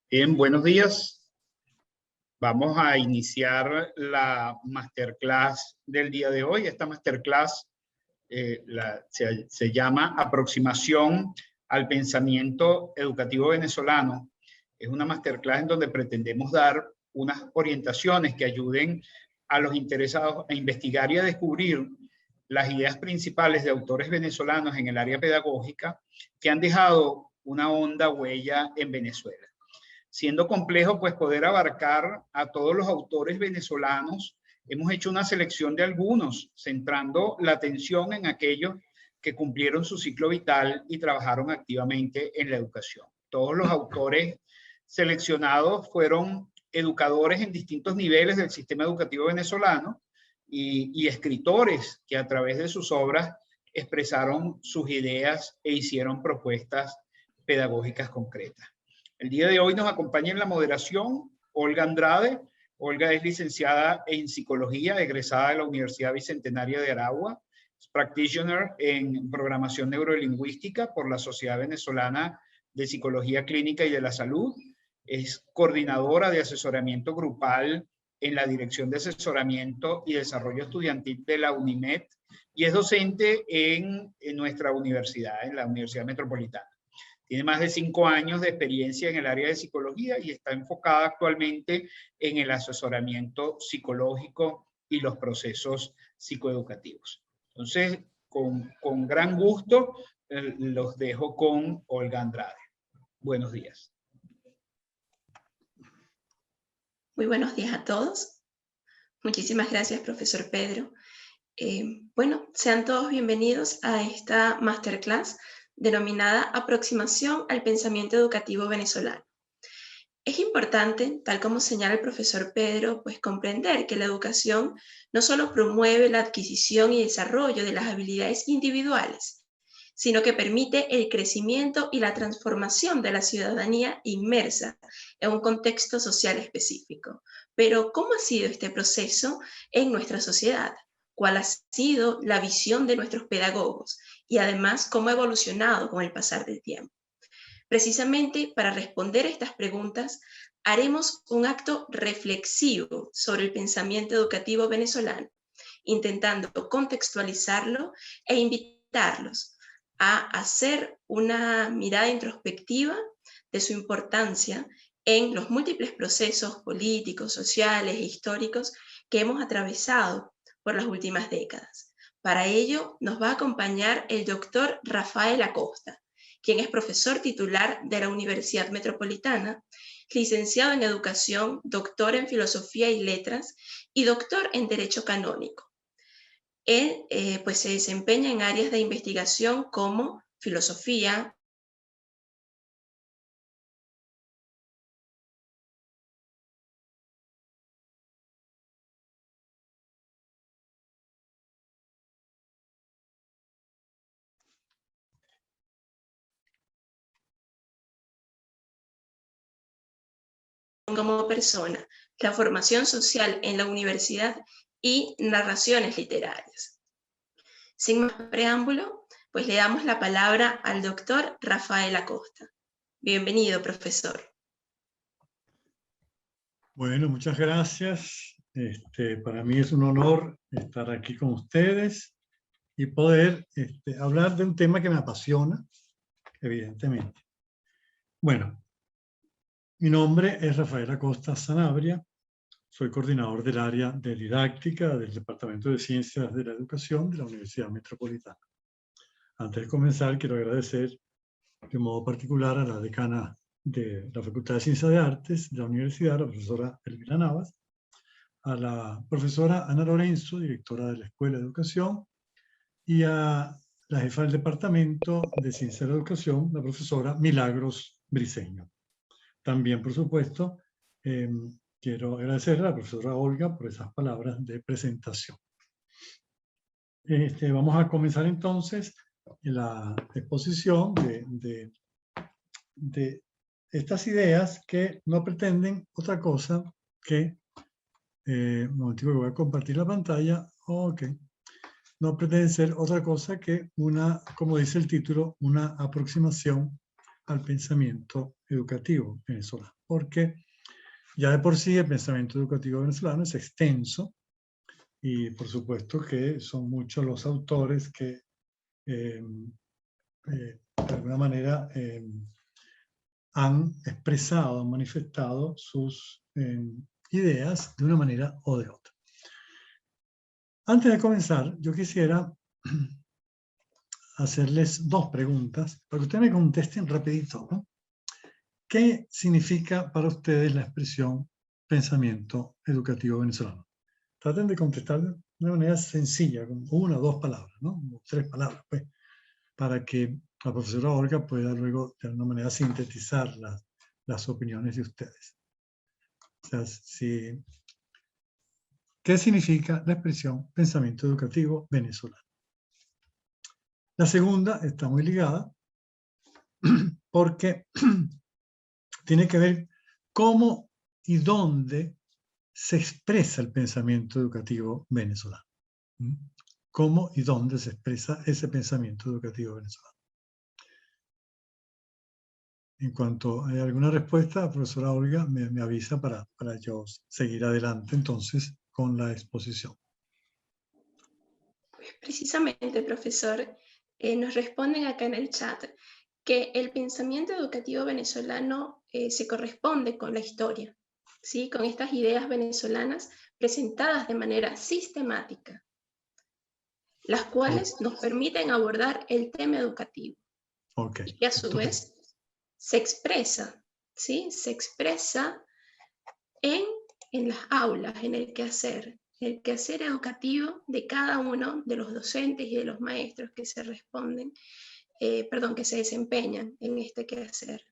Bien, buenos días. Vamos a iniciar la masterclass del día de hoy. Esta masterclass se llama Aproximación al Pensamiento Educativo Venezolano. Es una masterclass en donde pretendemos dar unas orientaciones que ayuden a los interesados a investigar y a descubrir las ideas principales de autores venezolanos en el área pedagógica que han dejado una honda huella en Venezuela. Siendo complejo, pues poder abarcar a todos los autores venezolanos, hemos hecho una selección de algunos, centrando la atención en aquellos que cumplieron su ciclo vital y trabajaron activamente en la educación. Todos los autores seleccionados fueron educadores en distintos niveles del sistema educativo venezolano y escritores que a través de sus obras expresaron sus ideas e hicieron propuestas pedagógicas concretas. El día de hoy nos acompaña en la moderación Olga Andrade. Olga es licenciada en Psicología, egresada de la Universidad Bicentenaria de Aragua, es practitioner en Programación Neurolingüística por la Sociedad Venezolana de Psicología Clínica y de la Salud, es coordinadora de asesoramiento grupal en la Dirección de Asesoramiento y Desarrollo Estudiantil de la UNIMED y es docente en nuestra universidad, en la Universidad Metropolitana. Tiene más de 5 años de experiencia en el área de psicología y está enfocada actualmente en el asesoramiento psicológico y los procesos psicoeducativos. Entonces, con gran gusto, los dejo con Olga Andrade. Buenos días. Muy buenos días a todos. Muchísimas gracias, profesor Pedro. Bueno, sean todos bienvenidos a esta masterclass denominada Aproximación al Pensamiento Educativo Venezolano. Es importante, tal como señala el profesor Pedro, pues comprender que la educación no solo promueve la adquisición y desarrollo de las habilidades individuales, sino que permite el crecimiento y la transformación de la ciudadanía inmersa en un contexto social específico. Pero, ¿cómo ha sido este proceso en nuestra sociedad? ¿Cuál ha sido la visión de nuestros pedagogos? Y además, ¿cómo ha evolucionado con el pasar del tiempo? Precisamente para responder a estas preguntas, haremos un acto reflexivo sobre el pensamiento educativo venezolano, intentando contextualizarlo e invitarlos a hacer una mirada introspectiva de su importancia en los múltiples procesos políticos, sociales e históricos que hemos atravesado por las últimas décadas. Para ello nos va a acompañar el doctor Rafael Acosta, quien es profesor titular de la Universidad Metropolitana, licenciado en Educación, doctor en Filosofía y Letras y doctor en Derecho Canónico. Él pues se desempeña en áreas de investigación como filosofía, como persona, la formación social en la universidad y narraciones literarias. Sin más preámbulo, pues le damos la palabra al doctor Rafael Acosta. Bienvenido, profesor. Bueno, muchas gracias. Para mí es un honor estar aquí con ustedes y poder hablar de un tema que me apasiona, evidentemente. Bueno, mi nombre es Rafael Acosta Sanabria, soy coordinador del área de didáctica del Departamento de Ciencias de la Educación de la Universidad Metropolitana. Antes de comenzar, quiero agradecer de modo particular a la decana de la Facultad de Ciencias de Artes de la universidad, la profesora Elvira Navas, a la profesora Ana Lorenzo, directora de la Escuela de Educación, y a la jefa del Departamento de Ciencias de la Educación, la profesora Milagros Briceño. También, por supuesto, quiero agradecer a la profesora Olga por esas palabras de presentación. Vamos a comenzar entonces la exposición de estas ideas que no pretenden otra cosa que, un momentico que voy a compartir la pantalla, ok, no pretenden ser otra cosa que una, como dice el título, una aproximación al pensamiento educativo venezolano, porque ya de por sí el pensamiento educativo venezolano es extenso y por supuesto que son muchos los autores que de alguna manera han expresado, han manifestado sus ideas de una manera o de otra. Antes de comenzar, yo quisiera hacerles dos preguntas para que ustedes me contesten rapidito, ¿no? ¿Qué significa para ustedes la expresión pensamiento educativo venezolano? Traten de contestar de una manera sencilla, con una o dos palabras, ¿no? O tres palabras, pues, para que la profesora Olga pueda luego de alguna manera sintetizar las opiniones de ustedes. O sea, ¿qué significa la expresión pensamiento educativo venezolano? La segunda está muy ligada porque tiene que ver cómo y dónde se expresa el pensamiento educativo venezolano. ¿Cómo y dónde se expresa ese pensamiento educativo venezolano? En cuanto hay alguna respuesta, la profesora Olga me avisa para yo seguir adelante entonces con la exposición. Pues precisamente, profesor, nos responden acá en el chat que el pensamiento educativo venezolano se corresponde con la historia, ¿sí? Con estas ideas venezolanas presentadas de manera sistemática, las cuales nos permiten abordar el tema educativo. Okay. Y que a su vez se expresa, ¿sí? Se expresa en las aulas, en el quehacer educativo de cada uno de los docentes y de los maestros que se responden, que se desempeñan en este quehacer.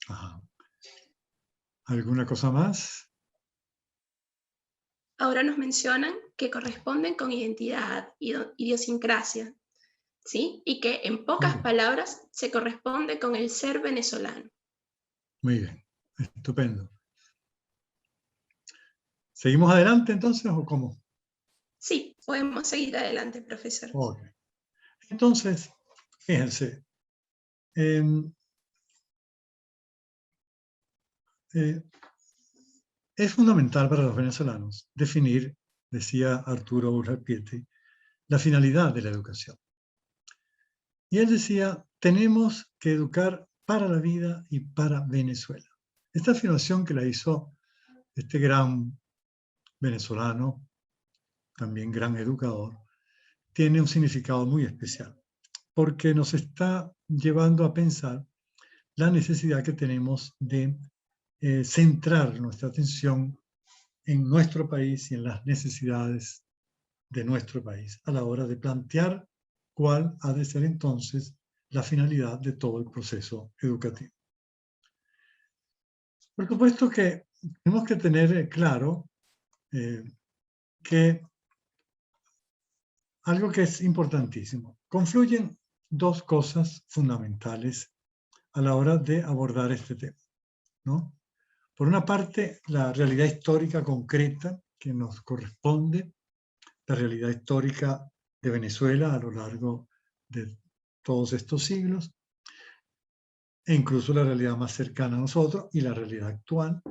Ajá. ¿Alguna cosa más? Ahora nos mencionan que corresponden con identidad, idiosincrasia, ¿sí? Y que en pocas palabras se corresponde con el ser venezolano. Muy bien, estupendo. ¿Seguimos adelante entonces o cómo? Sí, podemos seguir adelante, profesor. Okay. Entonces, fíjense, es fundamental para los venezolanos definir, decía Arturo Urrapieti, la finalidad de la educación. Y él decía, tenemos que educar para la vida y para Venezuela. Esta afirmación que la hizo este gran venezolano, también gran educador, tiene un significado muy especial, porque nos está llevando a pensar la necesidad que tenemos de centrar nuestra atención en nuestro país y en las necesidades de nuestro país a la hora de plantear cuál ha de ser entonces la finalidad de todo el proceso educativo. Por supuesto que tenemos que tener claro que algo que es importantísimo, confluyen dos cosas fundamentales a la hora de abordar este tema, ¿no? Por una parte, la realidad histórica concreta que nos corresponde, la realidad histórica de Venezuela a lo largo de todos estos siglos, e incluso la realidad más cercana a nosotros y la realidad actual,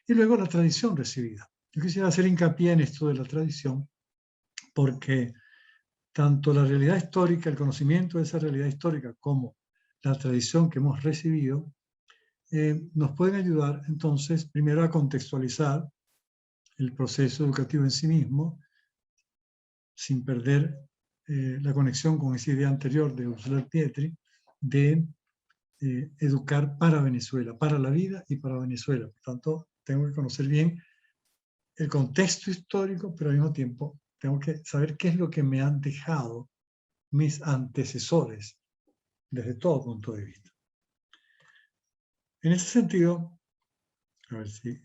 y luego la tradición recibida. Yo quisiera hacer hincapié en esto de la tradición, porque tanto la realidad histórica, el conocimiento de esa realidad histórica, como la tradición que hemos recibido, nos pueden ayudar entonces primero a contextualizar el proceso educativo en sí mismo, sin perder la conexión con esa idea anterior de Ursula Pietri, de educar para Venezuela, para la vida y para Venezuela. Por tanto, tengo que conocer bien el contexto histórico, pero al mismo tiempo tengo que saber qué es lo que me han dejado mis antecesores desde todo punto de vista. En ese sentido, a ver si,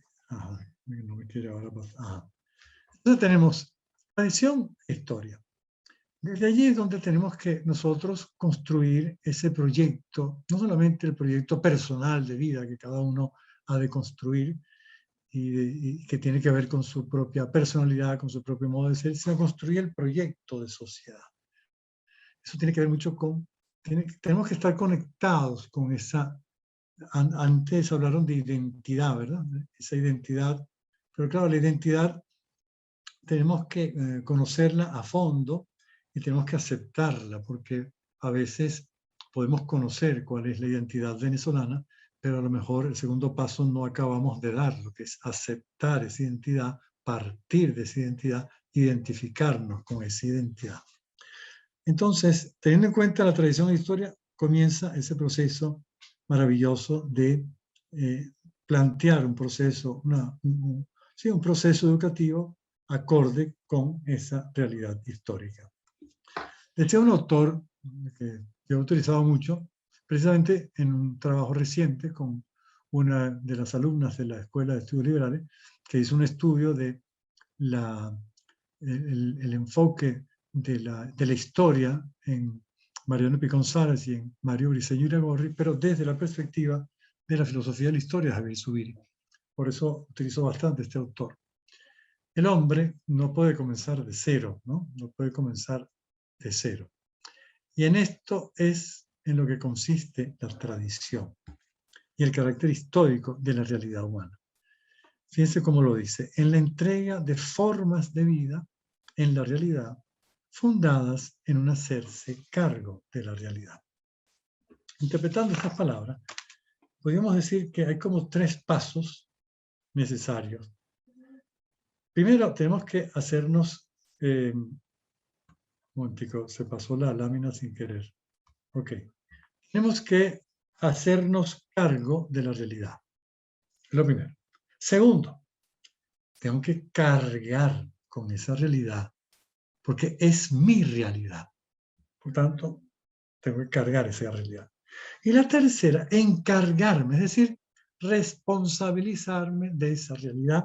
no me quiere ahora pasar. Entonces tenemos tradición e historia. Desde allí es donde tenemos que nosotros construir ese proyecto, no solamente el proyecto personal de vida que cada uno ha de construir y que tiene que ver con su propia personalidad, con su propio modo de ser, sino construir el proyecto de sociedad. Eso tiene que ver mucho con tenemos que estar conectados con esa, antes hablaron de identidad, ¿verdad? Esa identidad, pero claro, la identidad tenemos que conocerla a fondo y tenemos que aceptarla, porque a veces podemos conocer cuál es la identidad venezolana, pero a lo mejor el segundo paso no acabamos de dar, lo que es aceptar esa identidad, partir de esa identidad, identificarnos con esa identidad. Entonces, teniendo en cuenta la tradición e historia, comienza ese proceso maravilloso de plantear un proceso, un proceso educativo acorde con esa realidad histórica. Decía un autor que yo he utilizado mucho, precisamente en un trabajo reciente con una de las alumnas de la Escuela de Estudios Liberales, que hizo un estudio de el enfoque de la historia en Mariano Piconzalas y en Mario Briceño Iragorri, pero desde la perspectiva de la filosofía de la historia de Javier Zubiri. Por eso utilizo bastante este autor. El hombre no puede comenzar de cero, ¿no? No puede comenzar de cero. Y en esto es en lo que consiste la tradición y el carácter histórico de la realidad humana. Fíjense cómo lo dice, en la entrega de formas de vida en la realidad, fundadas en un hacerse cargo de la realidad. Interpretando estas palabras, podríamos decir que hay como 3 pasos necesarios. Primero, tenemos que hacernos... un momentico, se pasó la lámina sin querer. Ok. Tenemos que hacernos cargo de la realidad. Lo primero. Segundo, tengo que cargar con esa realidad, porque es mi realidad. Por tanto, tengo que cargar esa realidad. Y la tercera, encargarme, es decir, responsabilizarme de esa realidad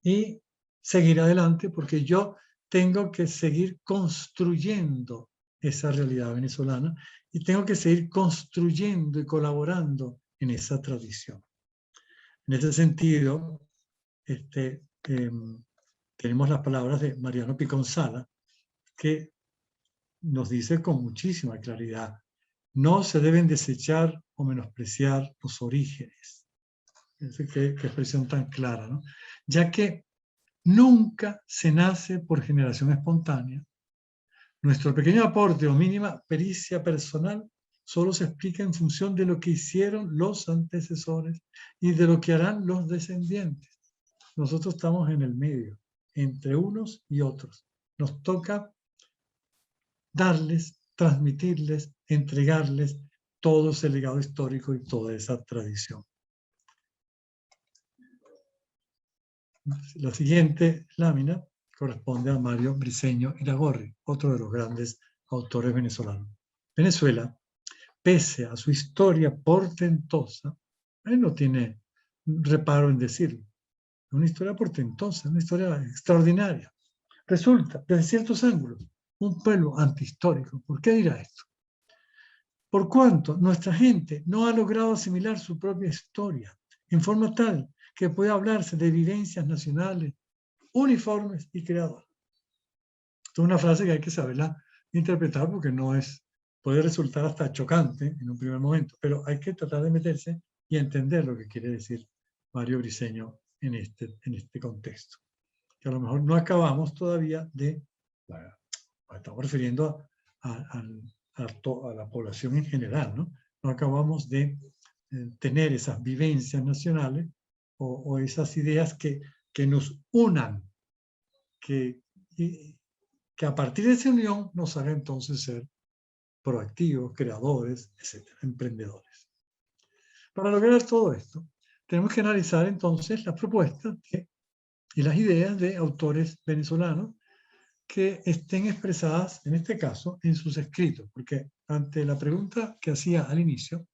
y seguir adelante, porque yo tengo que seguir construyendo esa realidad venezolana y tengo que seguir construyendo y colaborando en esa tradición. En ese sentido, tenemos las palabras de Mariano Piconzalas, que nos dice con muchísima claridad, no se deben desechar o menospreciar los orígenes. Qué expresión tan clara, ¿no? Ya que nunca se nace por generación espontánea. Nuestro pequeño aporte o mínima pericia personal solo se explica en función de lo que hicieron los antecesores y de lo que harán los descendientes. Nosotros estamos en el medio, entre unos y otros. Nos toca darles, transmitirles, entregarles todo ese legado histórico y toda esa tradición. La siguiente lámina corresponde a Mario Briceño Iragorri, otro de los grandes autores venezolanos. Venezuela, pese a su historia portentosa, él no tiene reparo en decirlo, es una historia portentosa, una historia extraordinaria. Resulta, desde ciertos ángulos, un pueblo antihistórico. ¿Por qué dirá esto? Por cuanto nuestra gente no ha logrado asimilar su propia historia en forma tal que pueda hablarse de vivencias nacionales uniformes y creadoras. Esto es una frase que hay que saberla interpretar porque puede resultar hasta chocante en un primer momento, pero hay que tratar de meterse y entender lo que quiere decir Mario Briceño en este contexto. Que a lo mejor no acabamos todavía estamos refiriendo a la población en general, ¿no? No acabamos de tener esas vivencias nacionales o esas ideas que nos unan, que a partir de esa unión nos haga entonces ser proactivos, creadores, etcétera, emprendedores. Para lograr todo esto, tenemos que analizar entonces las propuestas y las ideas de autores venezolanos que estén expresadas, en este caso, en sus escritos, porque ante la pregunta que hacía al inicio,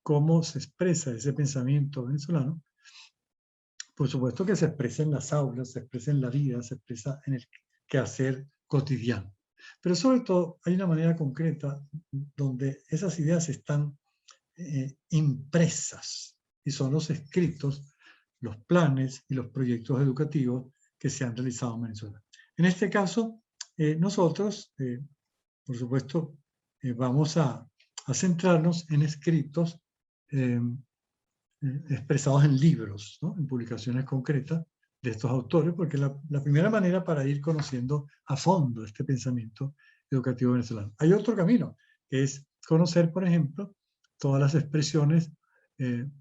cómo se expresa ese pensamiento venezolano, por supuesto que se expresa en las aulas, se expresa en la vida, se expresa en el quehacer cotidiano. Pero sobre todo hay una manera concreta donde esas ideas están impresas y son los escritos, los planes y los proyectos educativos que se han realizado en Venezuela. En este caso, nosotros, por supuesto, vamos a a centrarnos en escritos expresados en libros, ¿no? En publicaciones concretas de estos autores, porque la primera manera para ir conociendo a fondo este pensamiento educativo venezolano. Hay otro camino, que es conocer, por ejemplo, todas las expresiones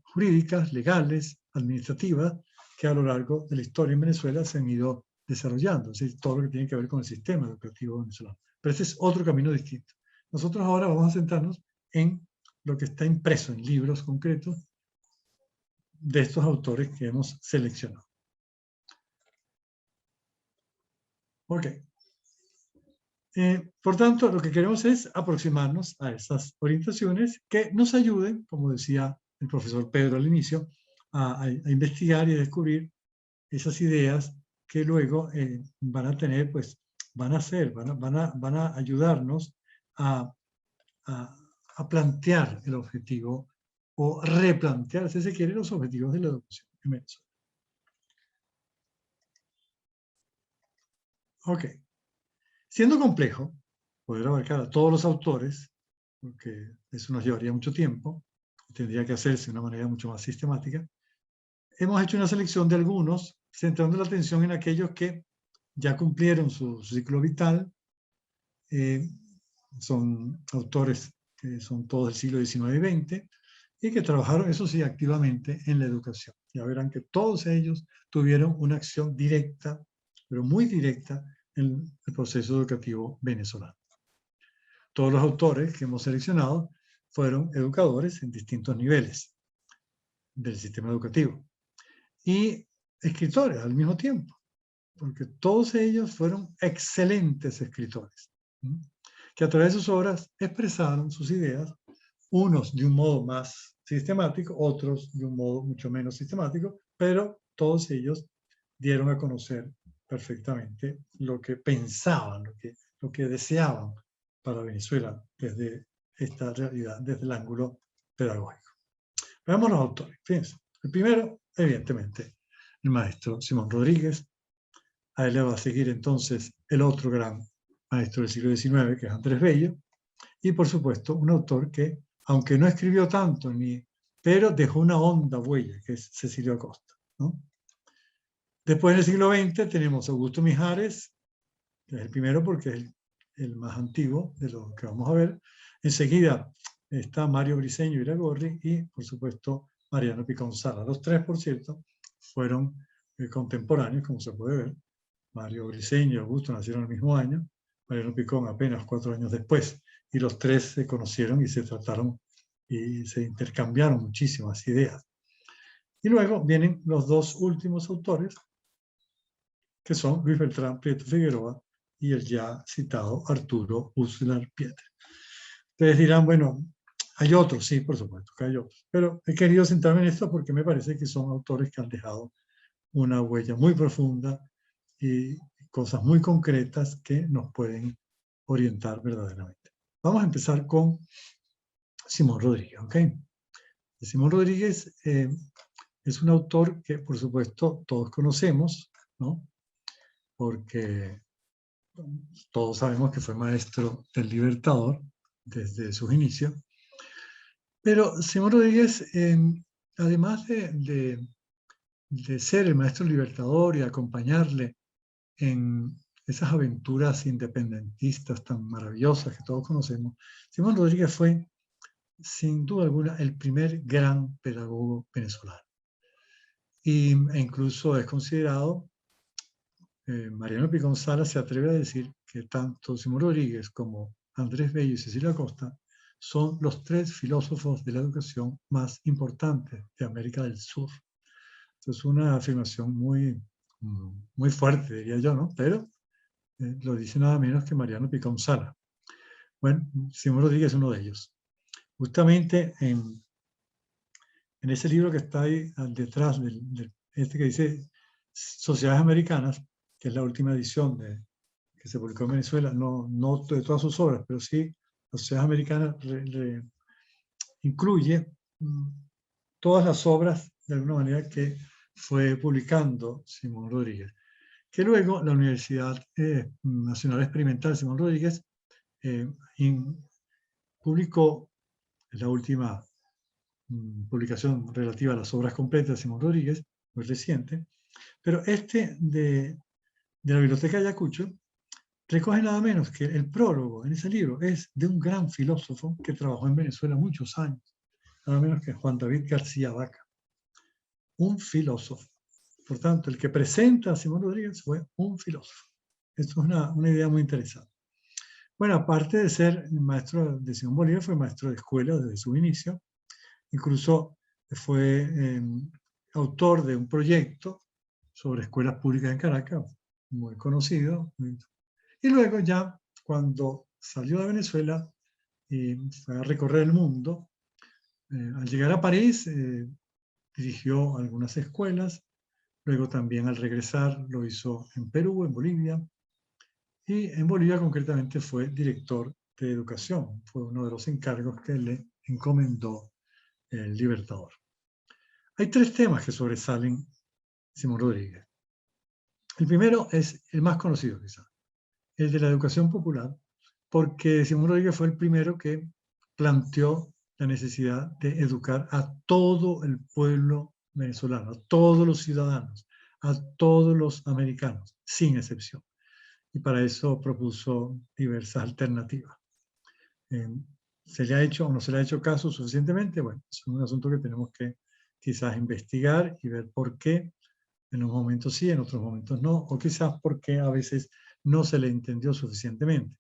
jurídicas, legales, administrativas, que a lo largo de la historia en Venezuela se han ido desarrollando, es decir, todo lo que tiene que ver con el sistema educativo venezolano. Pero ese es otro camino distinto. Nosotros ahora vamos a centrarnos en lo que está impreso en libros concretos de estos autores que hemos seleccionado. Ok. Por tanto, lo que queremos es aproximarnos a esas orientaciones que nos ayuden, como decía el profesor Pedro al inicio, a investigar y a descubrir esas ideas que luego van a tener, pues, van a ayudarnos a plantear el objetivo o replantear, si se quiere, los objetivos de la educación en Venezuela. Ok. Siendo complejo poder abarcar a todos los autores, porque eso nos llevaría mucho tiempo, tendría que hacerse de una manera mucho más sistemática, hemos hecho una selección de algunos, centrando la atención en aquellos que ya cumplieron su ciclo vital, son autores que son todos del siglo XIX y XX, y que trabajaron, eso sí, activamente en la educación. Ya verán que todos ellos tuvieron una acción directa, pero muy directa, en el proceso educativo venezolano. Todos los autores que hemos seleccionado fueron educadores en distintos niveles del sistema educativo y escritores al mismo tiempo, porque todos ellos fueron excelentes escritores, que a través de sus obras expresaron sus ideas, unos de un modo más sistemático, otros de un modo mucho menos sistemático, pero todos ellos dieron a conocer perfectamente lo que pensaban, lo que deseaban para Venezuela desde esta realidad, desde el ángulo pedagógico. Veamos los autores. Fíjense, el primero, evidentemente, el maestro Simón Rodríguez. A él le va a seguir entonces el otro gran maestro del siglo XIX, que es Andrés Bello, y por supuesto un autor que, aunque no escribió tanto, pero dejó una honda huella, que es Cecilio Acosta, ¿no? Después, en el siglo XX, tenemos a Augusto Mijares, que es el primero porque es el más antiguo de lo que vamos a ver. Enseguida está Mario Briceño Iragorri y, por supuesto, Mariano Picón Sala. Los tres, por cierto, fueron contemporáneos, como se puede ver. Mario Briceño y Augusto nacieron el mismo año, Mariano Picón apenas 4 años después, y los tres se conocieron y se trataron y se intercambiaron muchísimas ideas. Y luego vienen los dos últimos autores, que son Luis Beltrán Prieto Figueroa y el ya citado Arturo Uslar Pietre. Ustedes dirán, bueno, hay otros, sí, por supuesto que hay otros, pero he querido centrarme en esto porque me parece que son autores que han dejado una huella muy profunda y cosas muy concretas que nos pueden orientar verdaderamente. Vamos a empezar con Simón Rodríguez, ¿ok? Simón Rodríguez es un autor que, por supuesto, todos conocemos, ¿no? Porque todos sabemos que fue maestro del Libertador desde sus inicios. Pero Simón Rodríguez, además de ser el maestro libertador y acompañarle en esas aventuras independentistas tan maravillosas que todos conocemos, Simón Rodríguez fue, sin duda alguna, el primer gran pedagogo venezolano. E incluso es considerado, Mariano Picón Sala se atreve a decir que tanto Simón Rodríguez como Andrés Bello y Cecilio Acosta son los 3 filósofos de la educación más importantes de América del Sur. Esto es una afirmación muy fuerte, diría yo, ¿no? Pero lo dice nada menos que Mariano Picón Sala. Bueno, Simón Rodríguez es uno de ellos. Justamente en ese libro que está ahí detrás, este que dice Sociedades Americanas, que es la última edición que se publicó en Venezuela, no de todas sus obras, pero sí las Sociedades Americanas incluye todas las obras, de alguna manera, que fue publicando Simón Rodríguez. Que luego la Universidad Nacional Experimental Simón Rodríguez publicó es la última publicación relativa a las obras completas de Simón Rodríguez, muy reciente, pero este de la Biblioteca Ayacucho recoge nada menos que el prólogo en ese libro es de un gran filósofo que trabajó en Venezuela muchos años, nada menos que Juan David García Vaca, un filósofo. Por tanto, el que presenta a Simón Rodríguez fue un filósofo. Esto es una idea muy interesante. Bueno, aparte de ser maestro de Simón Bolívar, fue maestro de escuela desde su inicio. Incluso fue autor de un proyecto sobre escuelas públicas en Caracas, muy conocido. Y luego ya, cuando salió de Venezuela y fue a recorrer el mundo, al llegar a París, dirigió algunas escuelas. Luego también al regresar lo hizo en Perú, en Bolivia. Y en Bolivia concretamente fue director de educación. Fue uno de los encargos que le encomendó el Libertador. Hay 3 temas que sobresalen Simón Rodríguez. El primero es el más conocido quizás, el de la educación popular, porque Simón Rodríguez fue el primero que planteó la necesidad de educar a todo el pueblo venezolano, a todos los ciudadanos, a todos los americanos, sin excepción. Y para eso propuso diversas alternativas. ¿Se le ha hecho o no se le ha hecho caso suficientemente? Bueno, es un asunto que tenemos que quizás investigar y ver por qué en unos momentos sí, en otros momentos no, o quizás porque a veces no se le entendió suficientemente.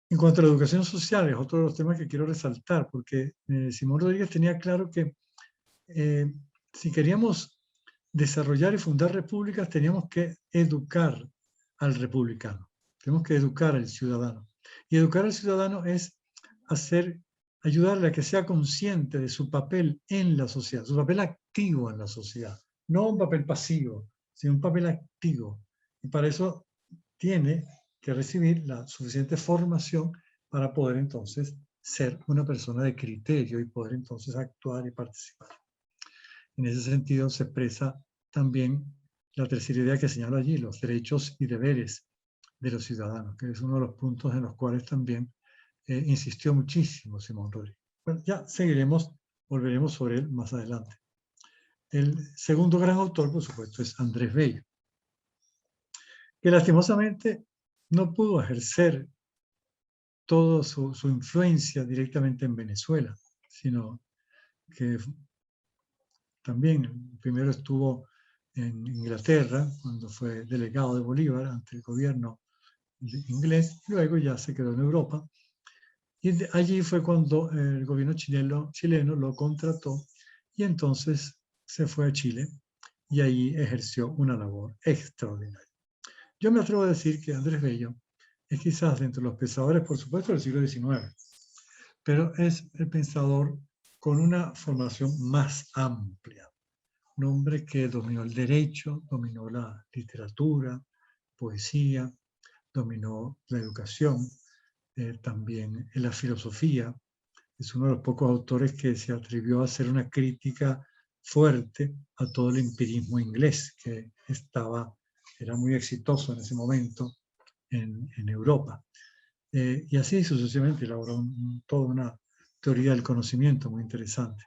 En cuanto a la educación social, es otro de los temas que quiero resaltar, porque Simón Rodríguez tenía claro que si queríamos desarrollar y fundar repúblicas, teníamos que educar al republicano, tenemos que educar al ciudadano. Y educar al ciudadano es ayudarle a que sea consciente de su papel en la sociedad, su papel activo en la sociedad. No un papel pasivo, sino un papel activo. Y para eso tiene que recibir la suficiente formación para poder entonces ser una persona de criterio y poder entonces actuar y participar. En ese sentido se expresa también la tercera idea que señalo allí, los derechos y deberes de los ciudadanos, que es uno de los puntos en los cuales también insistió muchísimo Simón Rodríguez. Bueno, ya volveremos sobre él más adelante. El segundo gran autor, por supuesto, es Andrés Bello, que lastimosamente no pudo ejercer toda su influencia directamente en Venezuela, sino que también primero estuvo en Inglaterra, cuando fue delegado de Bolívar ante el gobierno inglés, y luego ya se quedó en Europa. Y allí fue cuando el gobierno chileno lo contrató y entonces se fue a Chile y ahí ejerció una labor extraordinaria. Yo me atrevo a decir que Andrés Bello es quizás de entre los pensadores, por supuesto, del siglo XIX, pero es el pensador con una formación más amplia. Un hombre que dominó el derecho, dominó la literatura, poesía, dominó la educación, también en la filosofía. Es uno de los pocos autores que se atrevió a hacer una crítica fuerte a todo el empirismo inglés, que era muy exitoso en ese momento en Europa. Y así sucesivamente elaboró toda una teoría del conocimiento muy interesante.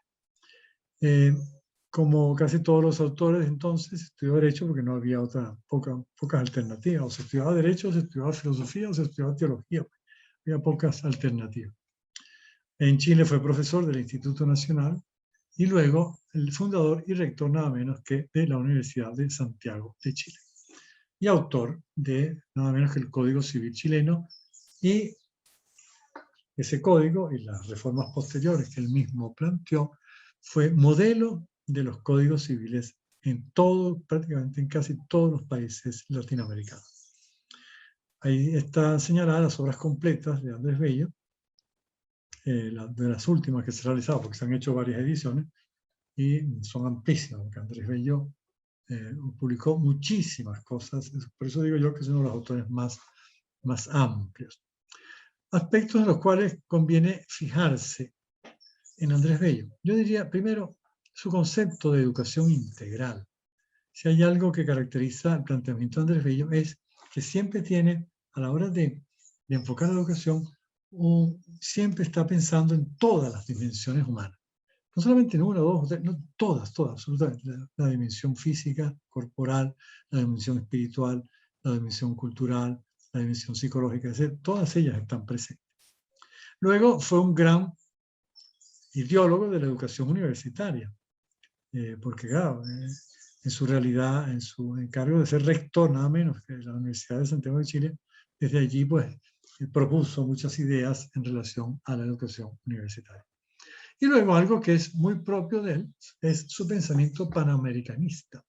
Como casi todos los autores, entonces estudió Derecho porque no había pocas alternativas. O se estudiaba Derecho, o se estudiaba Filosofía, o se estudiaba Teología. Había pocas alternativas. En Chile fue profesor del Instituto Nacional y luego el fundador y rector nada menos que de la Universidad de Santiago de Chile. Y autor de nada menos que el Código Civil chileno, y ese código y las reformas posteriores que él mismo planteó fue modelo de los códigos civiles prácticamente en casi todos los países latinoamericanos. Ahí están señaladas las obras completas de Andrés Bello, de las últimas que se realizaron, porque se han hecho varias ediciones y son amplísimas, porque Andrés Bello publicó muchísimas cosas, por eso digo yo que es uno de los autores más amplios. Aspectos en los cuales conviene fijarse en Andrés Bello. Yo diría, primero, su concepto de educación integral. Si hay algo que caracteriza el planteamiento de Andrés Bello es que siempre tiene, a la hora de enfocar la educación, siempre está pensando en todas las dimensiones humanas. No solamente en una o dos, no, todas, absolutamente. La dimensión física, corporal, la dimensión espiritual, la dimensión cultural, la dimensión psicológica, es decir, todas ellas están presentes. Luego fue un gran ideólogo de la educación universitaria, porque claro, en su realidad, en su encargo de ser rector, nada menos que de la Universidad de Santiago de Chile, desde allí pues propuso muchas ideas en relación a la educación universitaria. Y luego algo que es muy propio de él es su pensamiento panamericanista.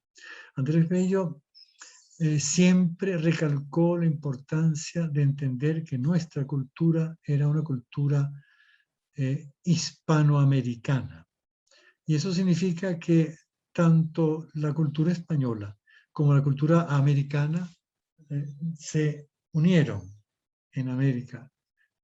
Andrés Bello siempre recalcó la importancia de entender que nuestra cultura era una cultura hispanoamericana. Y eso significa que tanto la cultura española como la cultura americana se unieron en América.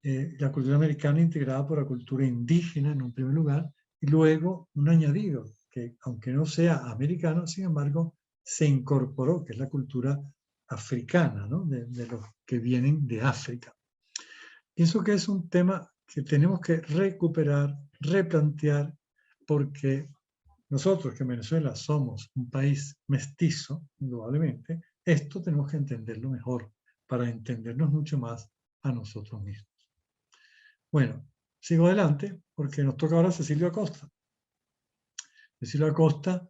La cultura americana integrada por la cultura indígena en un primer lugar y luego un añadido que aunque no sea americano, sin embargo, se incorporó, que es la cultura africana, ¿no? de los que vienen de África. Pienso que es un tema que tenemos que recuperar, replantear, porque nosotros que en Venezuela somos un país mestizo, indudablemente, esto tenemos que entenderlo mejor para entendernos mucho más a nosotros mismos. Bueno, sigo adelante porque nos toca ahora Cecilio Acosta. Cecilio Acosta,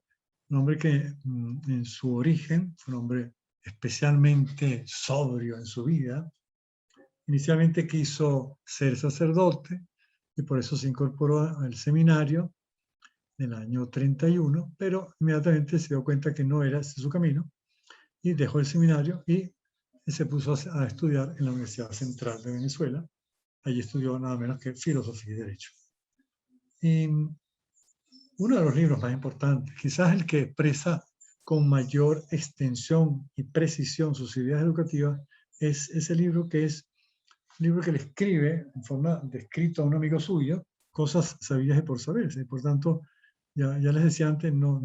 un hombre que en su origen fue un hombre especialmente sobrio en su vida. Inicialmente quiso ser sacerdote y por eso se incorporó al seminario en el año 31, pero inmediatamente se dio cuenta que no era ese su camino y dejó el seminario y se puso a estudiar en la Universidad Central de Venezuela. Allí estudió nada menos que Filosofía y Derecho. Y uno de los libros más importantes, quizás el que expresa con mayor extensión y precisión sus ideas educativas, es ese libro que es un libro que le escribe en forma de escrito a un amigo suyo, Cosas sabidas y por saber. Y por tanto, ya les decía antes, no,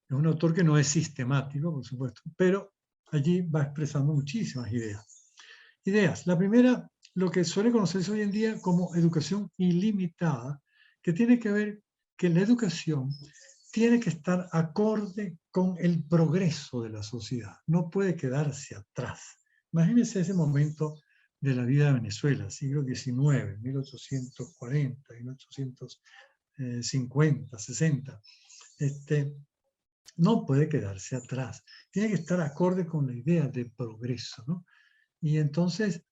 es un autor que no es sistemático, por supuesto, pero allí va expresando muchísimas ideas. La primera, lo que suele conocerse hoy en día como educación ilimitada, que tiene que ver que la educación tiene que estar acorde con el progreso de la sociedad, no puede quedarse atrás. Imagínense ese momento de la vida de Venezuela, siglo XIX, 1840, 1850, 60. No puede quedarse atrás, tiene que estar acorde con la idea de progreso, ¿no? Y entonces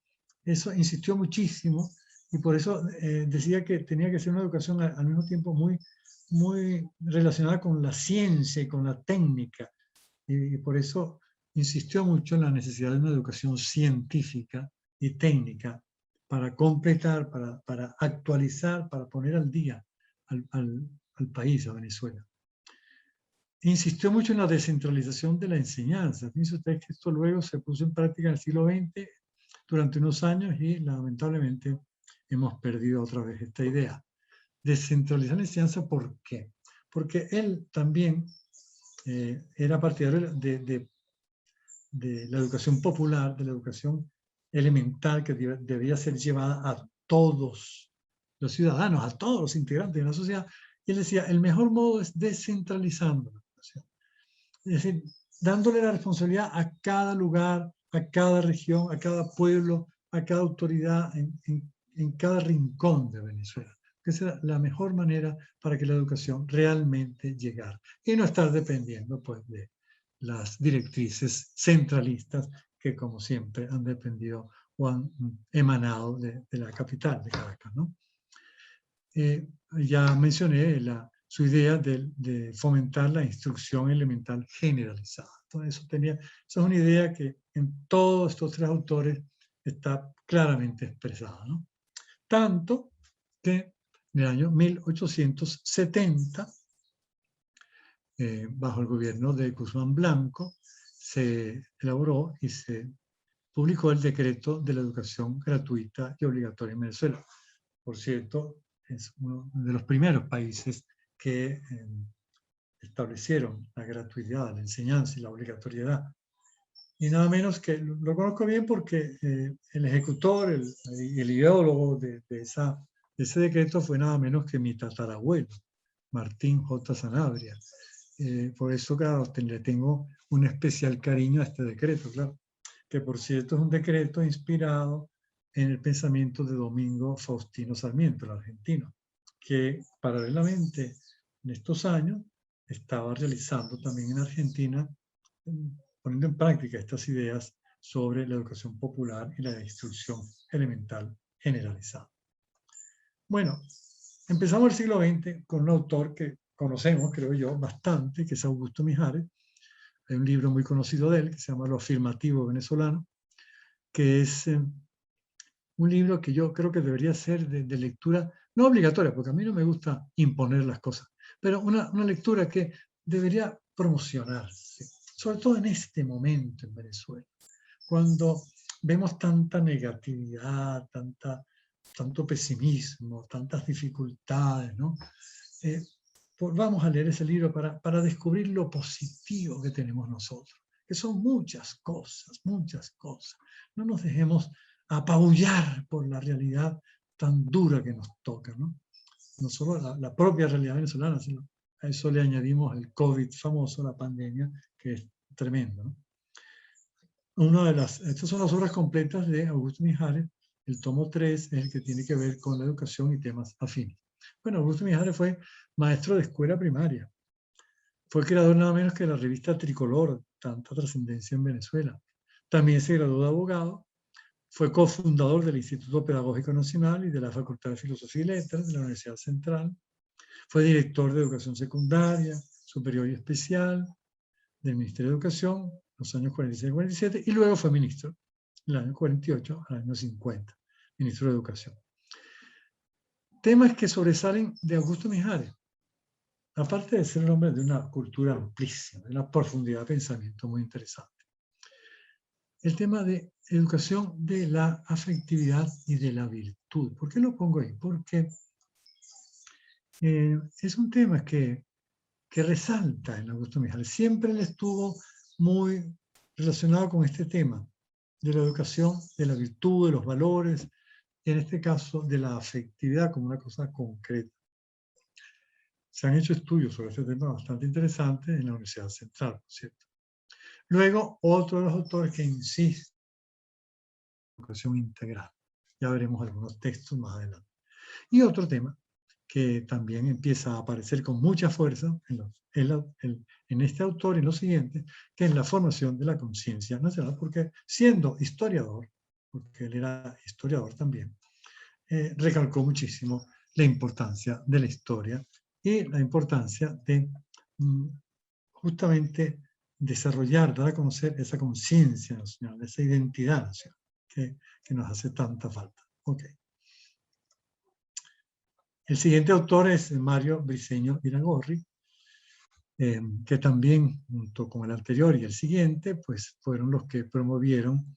eso insistió muchísimo y por eso decía que tenía que ser una educación al mismo tiempo muy relacionada con la ciencia y con la técnica. Y por eso insistió mucho en la necesidad de una educación científica y técnica para completar, para actualizar, para poner al día al país, a Venezuela. Insistió mucho en la descentralización de la enseñanza. Fíjense ustedes que esto luego se puso en práctica en el siglo XX durante unos años y lamentablemente hemos perdido otra vez esta idea. Descentralizar la enseñanza, ¿por qué? Porque él también era partidario de la educación popular, de la educación elemental que debía ser llevada a todos los ciudadanos, a todos los integrantes de la sociedad. Y él decía, el mejor modo es descentralizando la educación. Es decir, dándole la responsabilidad a cada lugar, a cada región, a cada pueblo, a cada autoridad, en cada rincón de Venezuela. Esa era la mejor manera para que la educación realmente llegara. Y no estar dependiendo pues, de las directrices centralistas que, como siempre, han dependido o han emanado de la capital, de Caracas, ¿no? Ya mencioné su idea de fomentar la instrucción elemental generalizada. Entonces, esa es una idea que en todos estos tres autores está claramente expresada, ¿no? Tanto que en el año 1870, bajo el gobierno de Guzmán Blanco, se elaboró y se publicó el decreto de la educación gratuita y obligatoria en Venezuela. Por cierto, es uno de los primeros países que establecieron la gratuidad, la enseñanza y la obligatoriedad. y nada menos que, lo conozco bien porque el ejecutor, el ideólogo de ese decreto fue nada menos que mi tatarabuelo, Martín J. Sanabria. Por eso, claro, le tengo un especial cariño a este decreto, claro, que por cierto es un decreto inspirado en el pensamiento de Domingo Faustino Sarmiento, el argentino, que paralelamente en estos años estaba realizando también en Argentina, poniendo en práctica estas ideas sobre la educación popular y la instrucción elemental generalizada. Bueno, empezamos el siglo XX con un autor que conocemos, creo yo, bastante, que es Augusto Mijares. Hay un libro muy conocido de él que se llama Lo afirmativo venezolano, que es un libro que yo creo que debería ser de lectura, no obligatoria, porque a mí no me gusta imponer las cosas, pero una lectura que debería promocionarse, sobre todo en este momento en Venezuela, cuando vemos tanta negatividad, tanto pesimismo, tantas dificultades, ¿no? Pues vamos a leer ese libro para descubrir lo positivo que tenemos nosotros, que son muchas cosas, muchas cosas. No nos dejemos apabullar por la realidad tan dura que nos toca, ¿no? No solo la propia realidad venezolana, sino a eso le añadimos el COVID famoso, la pandemia, que es tremendo, ¿no? Estas son las obras completas de Augusto Mijares. El tomo 3 es el que tiene que ver con la educación y temas afines. Bueno, Augusto Mijares fue maestro de escuela primaria. Fue creador nada menos que de la revista Tricolor, tanta trascendencia en Venezuela. También se graduó de abogado. Fue cofundador del Instituto Pedagógico Nacional y de la Facultad de Filosofía y Letras de la Universidad Central. Fue director de Educación Secundaria, Superior y Especial del Ministerio de Educación, los años 46 y 47, y luego fue ministro, del año 48 al año 50, ministro de Educación. Temas que sobresalen de Augusto Mijares, aparte de ser un hombre de una cultura amplísima, de una profundidad de pensamiento muy interesante. El tema de educación de la afectividad y de la virtud. ¿Por qué lo pongo ahí? Porque es un tema que resalta en Augusto Mijares. Siempre él estuvo muy relacionado con este tema de la educación, de la virtud, de los valores, y en este caso de la afectividad como una cosa concreta. Se han hecho estudios sobre este tema bastante interesantes en la Universidad Central, por cierto. Luego, otro de los autores que insiste en la educación integral. Ya veremos algunos textos más adelante. Y otro tema que también empieza a aparecer con mucha fuerza en este autor y en los siguientes, que es la formación de la conciencia nacional, porque siendo historiador, porque él era historiador también, recalcó muchísimo la importancia de la historia y la importancia de justamente desarrollar, dar a conocer esa conciencia nacional, esa identidad nacional que nos hace tanta falta. Okay. El siguiente autor es Mario Briceño Iragorri, que también, junto con el anterior y el siguiente, pues fueron los que promovieron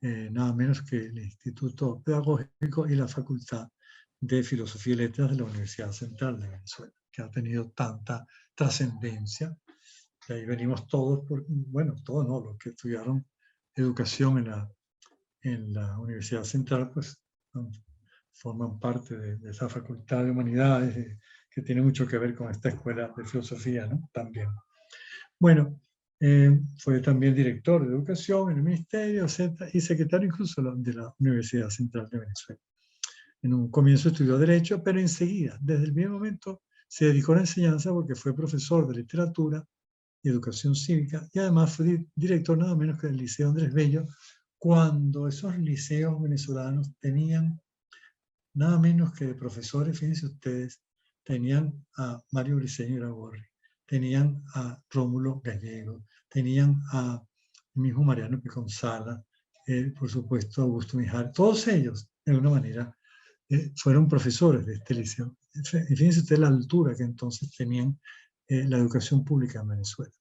nada menos que el Instituto Pedagógico y la Facultad de Filosofía y Letras de la Universidad Central de Venezuela, que ha tenido tanta trascendencia. De ahí venimos todos, bueno, todos no, los que estudiaron educación en la Universidad Central, pues forman parte de esa Facultad de Humanidades que tiene mucho que ver con esta escuela de filosofía, ¿no? También. Bueno, fue también director de educación en el ministerio, etc., y secretario incluso de la Universidad Central de Venezuela. En un comienzo estudió Derecho, pero enseguida, desde el primer momento, se dedicó a la enseñanza porque fue profesor de literatura y educación cívica, y además fue director nada menos que del Liceo Andrés Bello, cuando esos liceos venezolanos tenían nada menos que de profesores, fíjense ustedes, tenían a Mario Briceño Iragorri, tenían a Rómulo Gallego, tenían a mismo Mariano Peconzala, por supuesto Augusto Mijares, todos ellos, de alguna manera, fueron profesores de este liceo. Y fíjense ustedes la altura que entonces tenían la educación pública en Venezuela.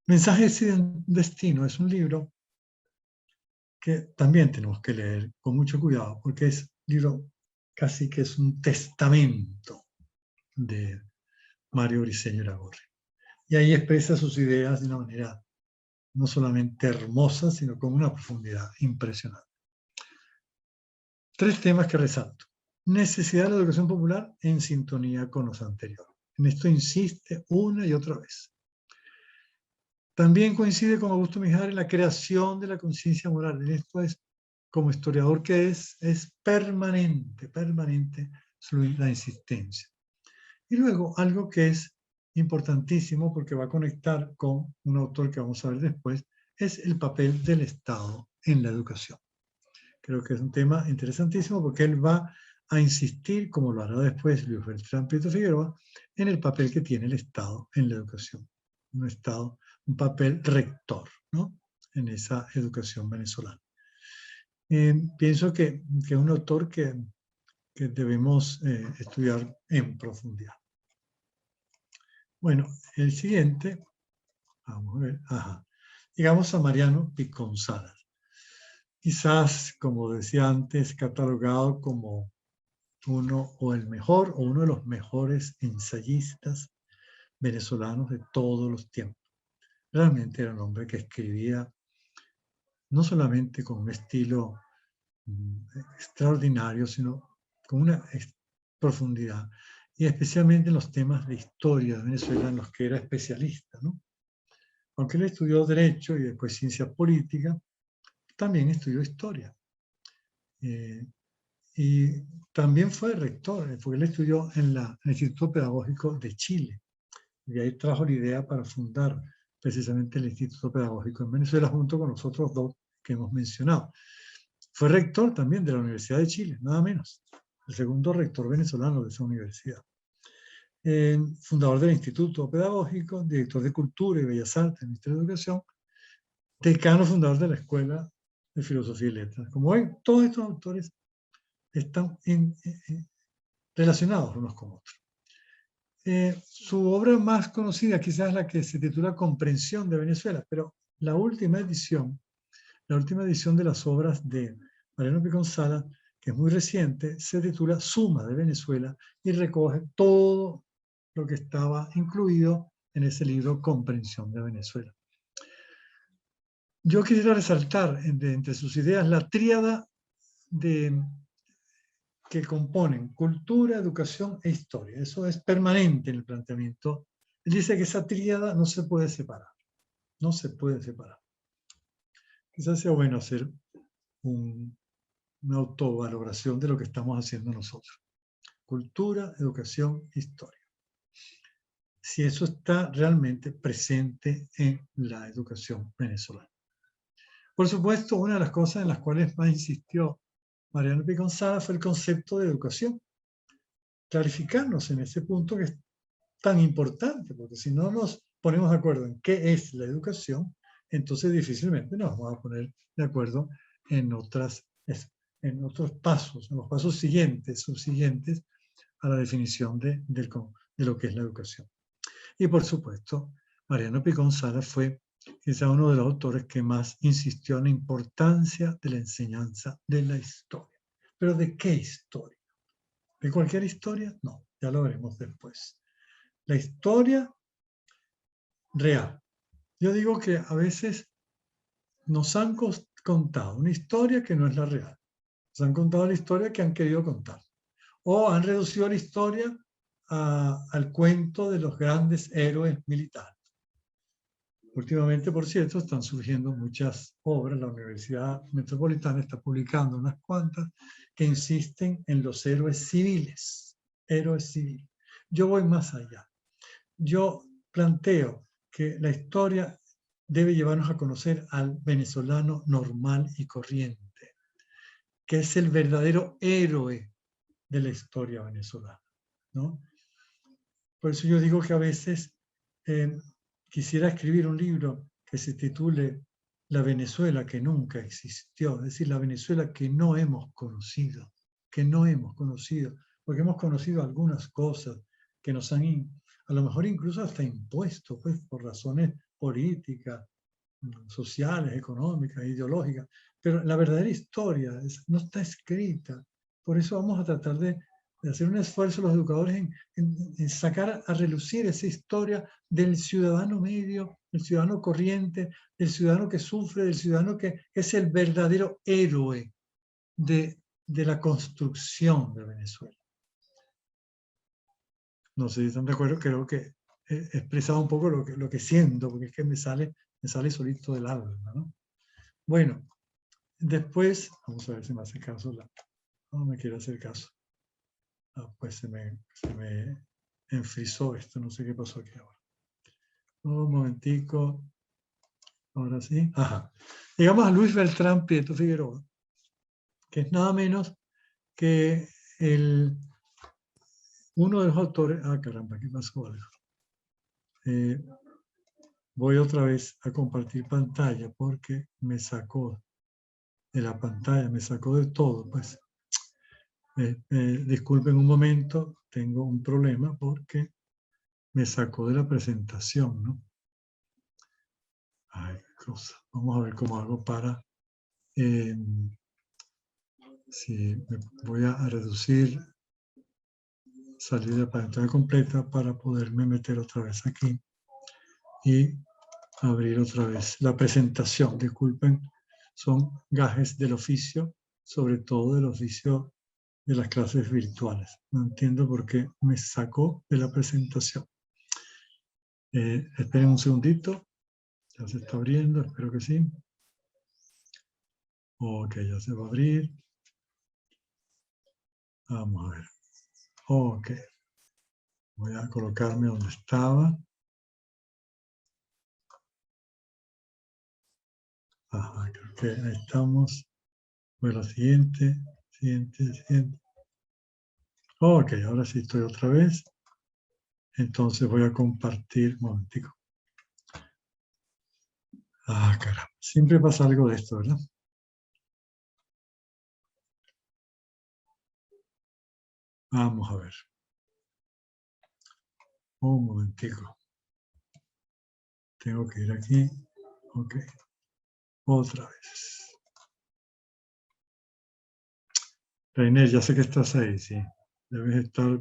Mensajes sin destino es un libro que también tenemos que leer con mucho cuidado, porque es un libro casi que es un testamento de Mario Briceño Iragorri. Y ahí expresa sus ideas de una manera no solamente hermosa, sino con una profundidad impresionante. 3 temas que resalto. Necesidad de la educación popular en sintonía con los anteriores. En esto insiste una y otra vez. También coincide con Augusto Mijares en la creación de la conciencia moral. En esto es, como historiador que es permanente la insistencia. Y luego, algo que es importantísimo, porque va a conectar con un autor que vamos a ver después, es el papel del Estado en la educación. Creo que es un tema interesantísimo porque él va a insistir, como lo hará después Luis Beltrán Prieto Figueroa, en el papel que tiene el Estado en la educación. Un papel rector, ¿no?, en esa educación venezolana. Pienso que es un autor que debemos estudiar en profundidad. Bueno, el siguiente, vamos a ver, llegamos a Mariano Picón Salas. Quizás, como decía antes, catalogado como uno de los mejores ensayistas venezolanos de todos los tiempos. Realmente era un hombre que escribía no solamente con un estilo extraordinario, sino con una profundidad, y especialmente en los temas de historia de Venezuela en los que era especialista, ¿no? Aunque él estudió Derecho y después Ciencia Política, también estudió Historia. Y también fue rector, porque él estudió en el Instituto Pedagógico de Chile. Y ahí trajo la idea para fundar precisamente el Instituto Pedagógico en Venezuela, junto con los otros 2 que hemos mencionado. Fue rector también de la Universidad de Chile, nada menos. El segundo rector venezolano de esa universidad. Fundador del Instituto Pedagógico, director de Cultura y Bellas Artes del Ministerio de Educación, decano fundador de la Escuela de Filosofía y Letras. Como ven, todos estos autores están relacionados unos con otros. Su obra más conocida quizás es la que se titula Comprensión de Venezuela, pero la última edición de las obras de Mariano Picón Salas, que es muy reciente, se titula Suma de Venezuela y recoge todo lo que estaba incluido en ese libro Comprensión de Venezuela. Yo quisiera resaltar entre sus ideas la tríada que componen cultura, educación e historia. Eso es permanente en el planteamiento. Él dice que esa tríada no se puede separar. No se puede separar. Quizás sea bueno hacer una autovaloración de lo que estamos haciendo nosotros. Cultura, educación, historia. Si eso está realmente presente en la educación venezolana. Por supuesto, una de las cosas en las cuales más insistió Mariano Picón Salas fue el concepto de educación. Clarificarnos en ese punto que es tan importante, porque si no nos ponemos de acuerdo en qué es la educación, entonces difícilmente nos vamos a poner de acuerdo en otros pasos, en los pasos subsiguientes a la definición de lo que es la educación. Y por supuesto, Mariano Picón Salas fue quizá uno de los autores que más insistió en la importancia de la enseñanza de la historia. ¿Pero de qué historia? ¿De cualquier historia? No, ya lo veremos después. La historia real. Yo digo que a veces nos han contado una historia que no es la real. Nos han contado la historia que han querido contar. O han reducido la historia al cuento de los grandes héroes militares. Últimamente, por cierto, están surgiendo muchas obras. La Universidad Metropolitana está publicando unas cuantas que insisten en los héroes civiles. Héroes civiles. Yo voy más allá. Yo planteo que la historia debe llevarnos a conocer al venezolano normal y corriente, que es el verdadero héroe de la historia venezolana, ¿no? Por eso yo digo que a veces quisiera escribir un libro que se titule La Venezuela que nunca existió, es decir, la Venezuela que no hemos conocido, porque hemos conocido algunas cosas que nos han, a lo mejor incluso hasta impuesto, pues, por razones políticas, sociales, económicas, ideológicas, pero la verdadera historia no está escrita. Por eso vamos a tratar de de hacer un esfuerzo los educadores en sacar a relucir esa historia del ciudadano medio, del ciudadano corriente, del ciudadano que sufre, del ciudadano que es el verdadero héroe de la construcción de Venezuela. No sé si están de acuerdo, creo que he expresado un poco lo que siento, porque es que me sale solito del alma, ¿no? Bueno, después, vamos a ver si me hace caso, no me quiere hacer caso. Pues se me enfrizó esto, no sé qué pasó aquí ahora. Un momentico, ahora sí. Ajá. Llegamos a Luis Beltrán Prieto Figueroa, que es nada menos que uno de los autores. Ah, caramba, ¿qué pasó, Alejo? Voy otra vez a compartir pantalla porque me sacó de la pantalla, me sacó de todo, pues. Disculpen un momento, tengo un problema porque me sacó de la presentación, ¿no? Ay, qué cosa. Vamos a ver cómo hago para... si voy a reducir, salir de la pantalla completa para poderme meter otra vez aquí y abrir otra vez la presentación. Disculpen, son gajes del oficio, sobre todo del oficio de las clases virtuales. No entiendo por qué me sacó de la presentación. Esperen un segundito. Ya se está abriendo, espero que sí. Ok, ya se va a abrir. Vamos a ver. Ok. Voy a colocarme donde estaba. Ajá, creo que ahí estamos. Bueno, siguiente. Ok, ahora sí estoy otra vez. Entonces voy a compartir. Un momentico. Ah, caramba. Siempre pasa algo de esto, ¿verdad? Vamos a ver. Un momentico. Tengo que ir aquí. Ok. Otra vez. Reiner, ya sé que estás ahí, sí. Debes estar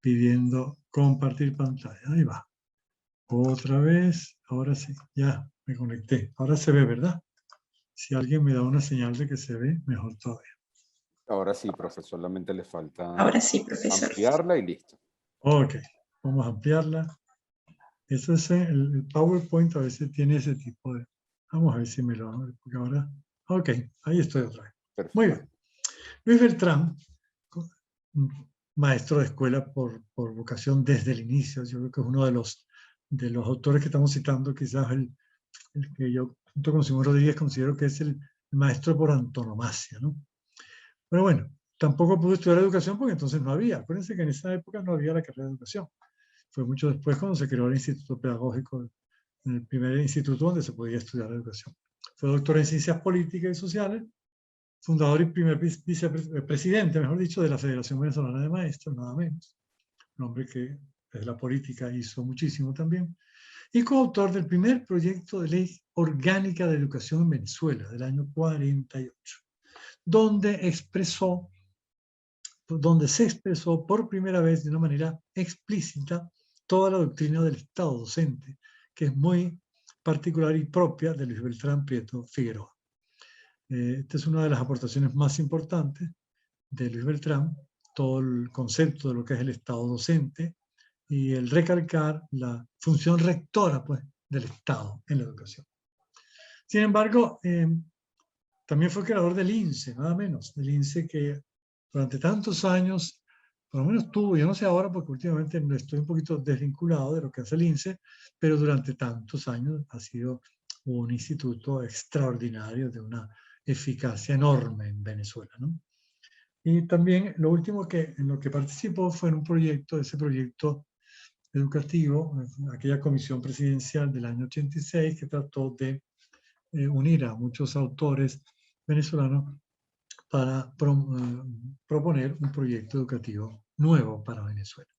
pidiendo compartir pantalla. Ahí va. Otra vez. Ahora sí. Ya me conecté. Ahora se ve, ¿verdad? Si alguien me da una señal de que se ve, mejor todavía. Ahora sí, profesor. Solamente le falta Ahora sí, profesor. ampliarla y listo. Ok. Vamos a ampliarla. Eso es el PowerPoint, a veces tiene ese tipo de... Vamos a ver si me lo abre, porque ahora... Ok, ahí estoy otra vez. Perfecto. Muy bien. Luis Beltrán, maestro de escuela por vocación desde el inicio. Yo creo que es uno de los autores que estamos citando, quizás el que yo, junto con Simón Rodríguez, considero que es el maestro por antonomasia, ¿no? Pero bueno, tampoco pude estudiar educación porque entonces no había. Acuérdense que en esa época no había la carrera de educación. Fue mucho después cuando se creó el Instituto Pedagógico, el primer instituto donde se podía estudiar educación. Fue doctor en Ciencias Políticas y Sociales, fundador y primer vicepresidente, mejor dicho, de la Federación Venezolana de Maestros, nada menos. Un hombre que desde la política hizo muchísimo también. Y coautor del primer proyecto de ley orgánica de educación en Venezuela, del año 48, donde se expresó por primera vez de una manera explícita toda la doctrina del Estado docente, que es muy particular y propia de Luis Beltrán Prieto Figueroa. Esta es una de las aportaciones más importantes de Luis Beltrán, todo el concepto de lo que es el Estado docente y el recalcar la función rectora, pues, del Estado en la educación. Sin embargo, también fue creador del INSE, nada menos, del INSE que durante tantos años, por lo menos tuvo, yo no sé ahora porque últimamente estoy un poquito desvinculado de lo que hace el INSE, pero durante tantos años ha sido un instituto extraordinario de una eficacia enorme en Venezuela, ¿no? Y también lo último en lo que participó fue en un proyecto, ese proyecto educativo, aquella comisión presidencial del año 86 que trató de unir a muchos autores venezolanos para proponer un proyecto educativo nuevo para Venezuela.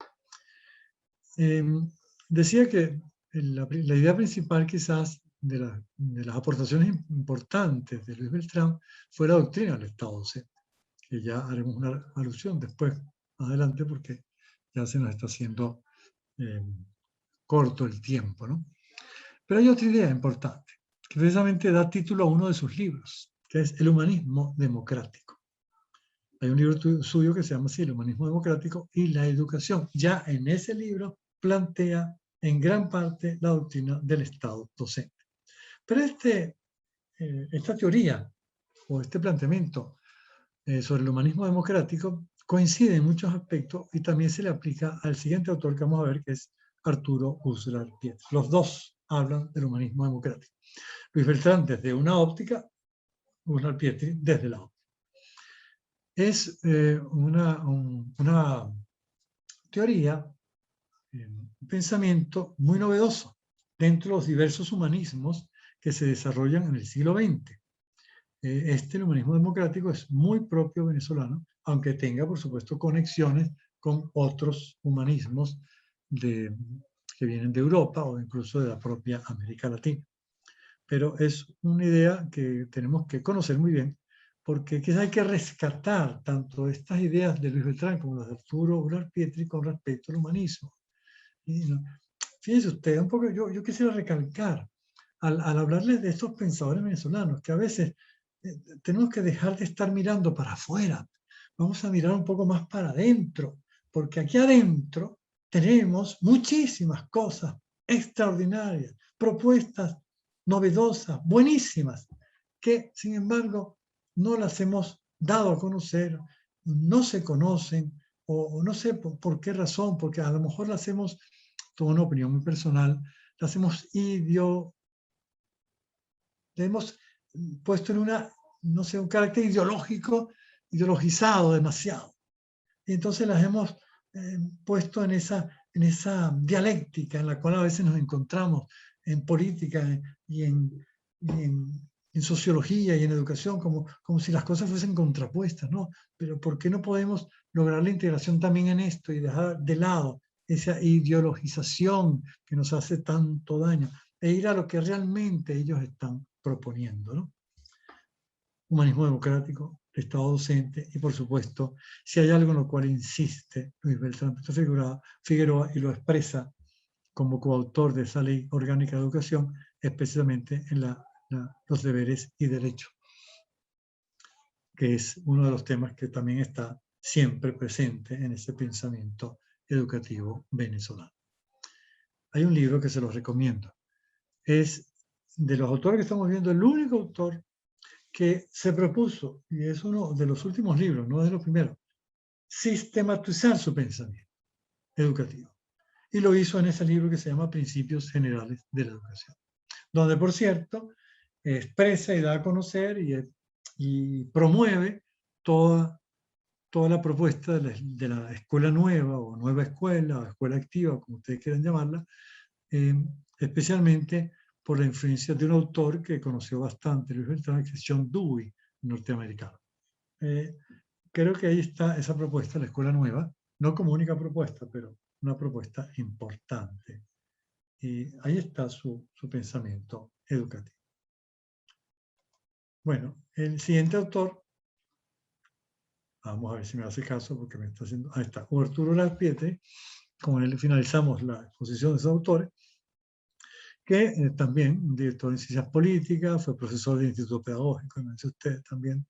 Decía que la idea principal quizás de las aportaciones importantes de Luis Beltrán fue la doctrina del Estado docente, que ya haremos una alusión después adelante porque ya se nos está haciendo corto el tiempo, ¿no? Pero hay otra idea importante, que precisamente da título a uno de sus libros, que es El humanismo democrático. Hay un libro suyo que se llama así, El humanismo democrático y la educación. Ya en ese libro plantea en gran parte la doctrina del Estado docente. Pero esta teoría o este planteamiento sobre el humanismo democrático coincide en muchos aspectos y también se le aplica al siguiente autor que vamos a ver, que es Arturo Uslar Pietri. Los dos hablan del humanismo democrático. Luis Beltrán desde una óptica, Uslar Pietri desde la otra. Es una teoría, un pensamiento muy novedoso dentro de los diversos humanismos que se desarrollan en el siglo XX. El humanismo democrático es muy propio venezolano, aunque tenga, por supuesto, conexiones con otros humanismos que vienen de Europa o incluso de la propia América Latina. Pero es una idea que tenemos que conocer muy bien, porque quizás hay que rescatar tanto estas ideas de Luis Beltrán como las de Arturo Uslar Pietri con respecto al humanismo. Y, ¿no? Fíjense ustedes, un poco yo quisiera recalcar, al hablarles de estos pensadores venezolanos, que a veces tenemos que dejar de estar mirando para afuera, vamos a mirar un poco más para adentro, porque aquí adentro tenemos muchísimas cosas extraordinarias, propuestas novedosas, buenísimas, que sin embargo no las hemos dado a conocer, no se conocen, o no sé por qué razón, porque a lo mejor las hemos, tomo una opinión muy personal, las hemos puesto en no sé, un carácter ideologizado demasiado. Y entonces las hemos puesto en esa dialéctica en la cual a veces nos encontramos en política y en sociología y en educación, como si las cosas fuesen contrapuestas, ¿no? Pero ¿por qué no podemos lograr la integración también en esto y dejar de lado esa ideologización que nos hace tanto daño e ir a lo que realmente ellos están proponiendo, ¿no? Humanismo democrático, Estado docente y, por supuesto, si hay algo en lo cual insiste Luis Beltrán Figueroa y lo expresa como coautor de esa ley orgánica de educación, especialmente en los deberes y derechos, que es uno de los temas que también está siempre presente en ese pensamiento educativo venezolano. Hay un libro que se los recomiendo. Es de los autores que estamos viendo, el único autor que se propuso, y es uno de los últimos libros, no de los primeros, sistematizar su pensamiento educativo. Y lo hizo en ese libro que se llama Principios Generales de la Educación, donde, por cierto, expresa y da a conocer y promueve toda la propuesta de la escuela nueva, o nueva escuela, o escuela activa, como ustedes quieran llamarla, especialmente por la influencia de un autor que conoció bastante Luis Beltrán, que es John Dewey, norteamericano. Creo que ahí está esa propuesta, la escuela nueva, no como única propuesta, pero una propuesta importante. Y ahí está su pensamiento educativo. Bueno, el siguiente autor, vamos a ver si me hace caso porque me está haciendo, ahí está, Arturo Uslar Pietri, con él finalizamos la exposición de esos autores, que también director en ciencias políticas, fue profesor del Instituto Pedagógico, me dice usted también,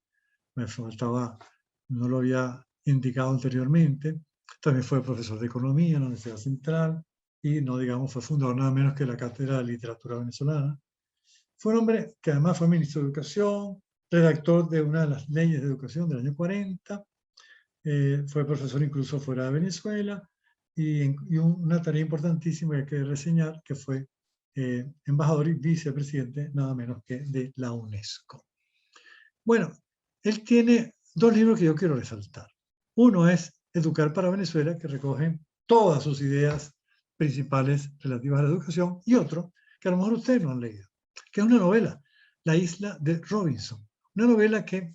me faltaba, no lo había indicado anteriormente, también fue profesor de economía en la Universidad Central y, no digamos, fue fundador nada menos que la Cátedra de Literatura Venezolana. Fue un hombre que además fue ministro de Educación, redactor de una de las leyes de educación del año 40, fue profesor incluso fuera de Venezuela y una tarea importantísima que hay que reseñar, que fue embajador y vicepresidente nada menos que de la UNESCO. Bueno, él tiene dos libros que yo quiero resaltar. Uno es Educar para Venezuela, que recoge todas sus ideas principales relativas a la educación, y otro que a lo mejor ustedes no han leído, que es una novela, La isla de Robinson. Una novela que,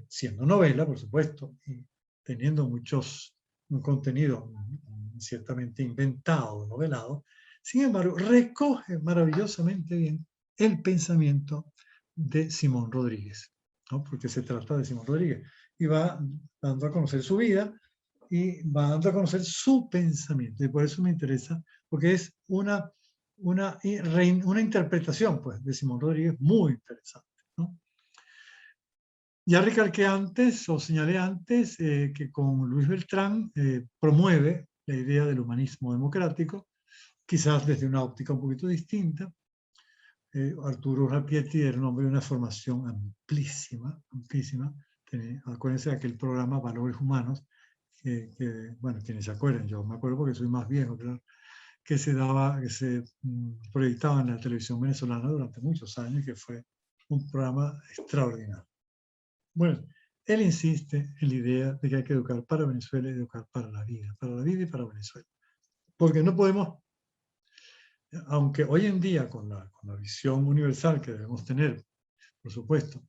siendo novela, por supuesto, y teniendo un contenido ciertamente inventado, novelado, sin embargo, recoge maravillosamente bien el pensamiento de Simón Rodríguez, ¿no? Porque se trata de Simón Rodríguez, y va dando a conocer su vida y va dando a conocer su pensamiento. Y por eso me interesa, porque es una interpretación, pues, de Simón Rodríguez muy interesante, ¿no? Ya recalqué antes, o señalé antes, que con Luis Beltrán promueve la idea del humanismo democrático, quizás desde una óptica un poquito distinta. Arturo Rapieti era un hombre de una formación amplísima, amplísima. Acuérdense de aquel programa Valores Humanos, bueno, quienes se acuerdan, yo me acuerdo porque soy más viejo, claro, que se proyectaba en la televisión venezolana durante muchos años, que fue un programa extraordinario. Bueno, él insiste en la idea de que hay que educar para Venezuela y educar para la vida y para Venezuela. Porque no podemos, aunque hoy en día con la visión universal que debemos tener, por supuesto,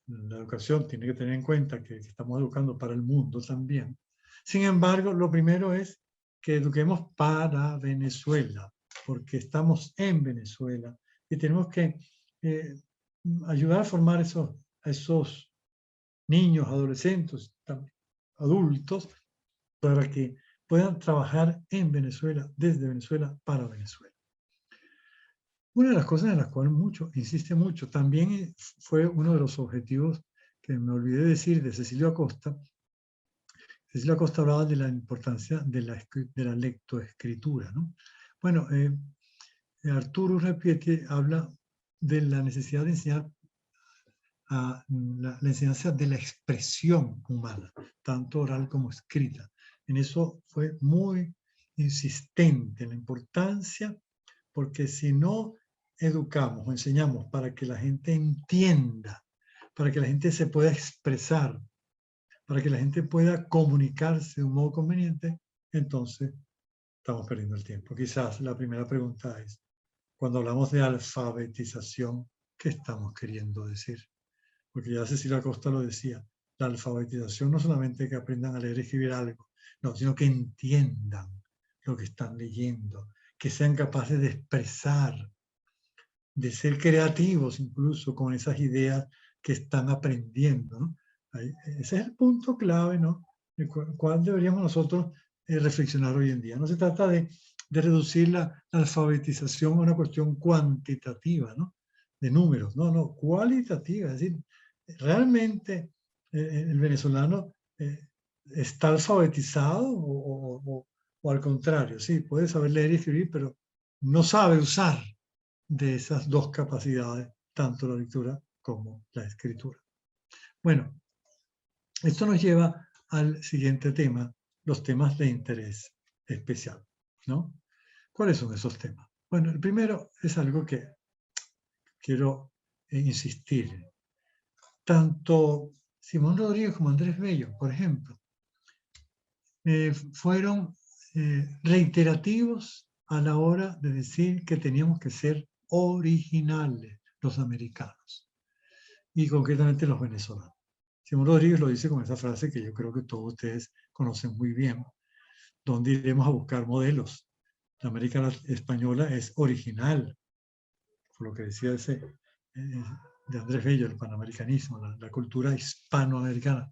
la educación tiene que tener en cuenta que estamos educando para el mundo también. Sin embargo, lo primero es que eduquemos para Venezuela, porque estamos en Venezuela y tenemos que ayudar a formar esos niños, adolescentes, adultos, para que puedan trabajar en Venezuela, desde Venezuela, para Venezuela. Una de las cosas en las cuales insiste mucho, también fue uno de los objetivos que me olvidé decir de Cecilio Acosta. Cecilio Acosta hablaba de la importancia de la lectoescritura, ¿no? Bueno, Arturo Rapieti habla de la necesidad de enseñar la enseñanza de la expresión humana, tanto oral como escrita. En eso fue muy insistente, en la importancia, porque si no educamos o enseñamos para que la gente entienda, para que la gente se pueda expresar, para que la gente pueda comunicarse de un modo conveniente, entonces estamos perdiendo el tiempo. Quizás la primera pregunta es, cuando hablamos de alfabetización, ¿qué estamos queriendo decir? Porque ya Cecilia Acosta lo decía, la alfabetización no solamente que aprendan a leer y escribir algo, no, sino que entiendan lo que están leyendo, que sean capaces de expresar, de ser creativos incluso con esas ideas que están aprendiendo, ¿no? Ese es el punto clave, ¿no? El cual deberíamos nosotros reflexionar hoy en día. No se trata de reducir la alfabetización a una cuestión cuantitativa, ¿no? De números, no, cualitativa, es decir, realmente el venezolano está alfabetizado o al contrario, sí, puede saber leer y escribir, pero no sabe usar de esas dos capacidades, tanto la lectura como la escritura. Bueno, esto nos lleva al siguiente tema, los temas de interés especial, ¿no? ¿Cuáles son esos temas? Bueno, el primero es algo que quiero insistir. Tanto Simón Rodríguez como Andrés Bello, por ejemplo, fueron reiterativos a la hora de decir que teníamos que ser originales los americanos y concretamente los venezolanos. Simón Rodríguez lo dice con esa frase que yo creo que todos ustedes conocen muy bien, donde iremos a buscar modelos. La América española es original, por lo que decía de Andrés Bello, el panamericanismo, la cultura hispanoamericana.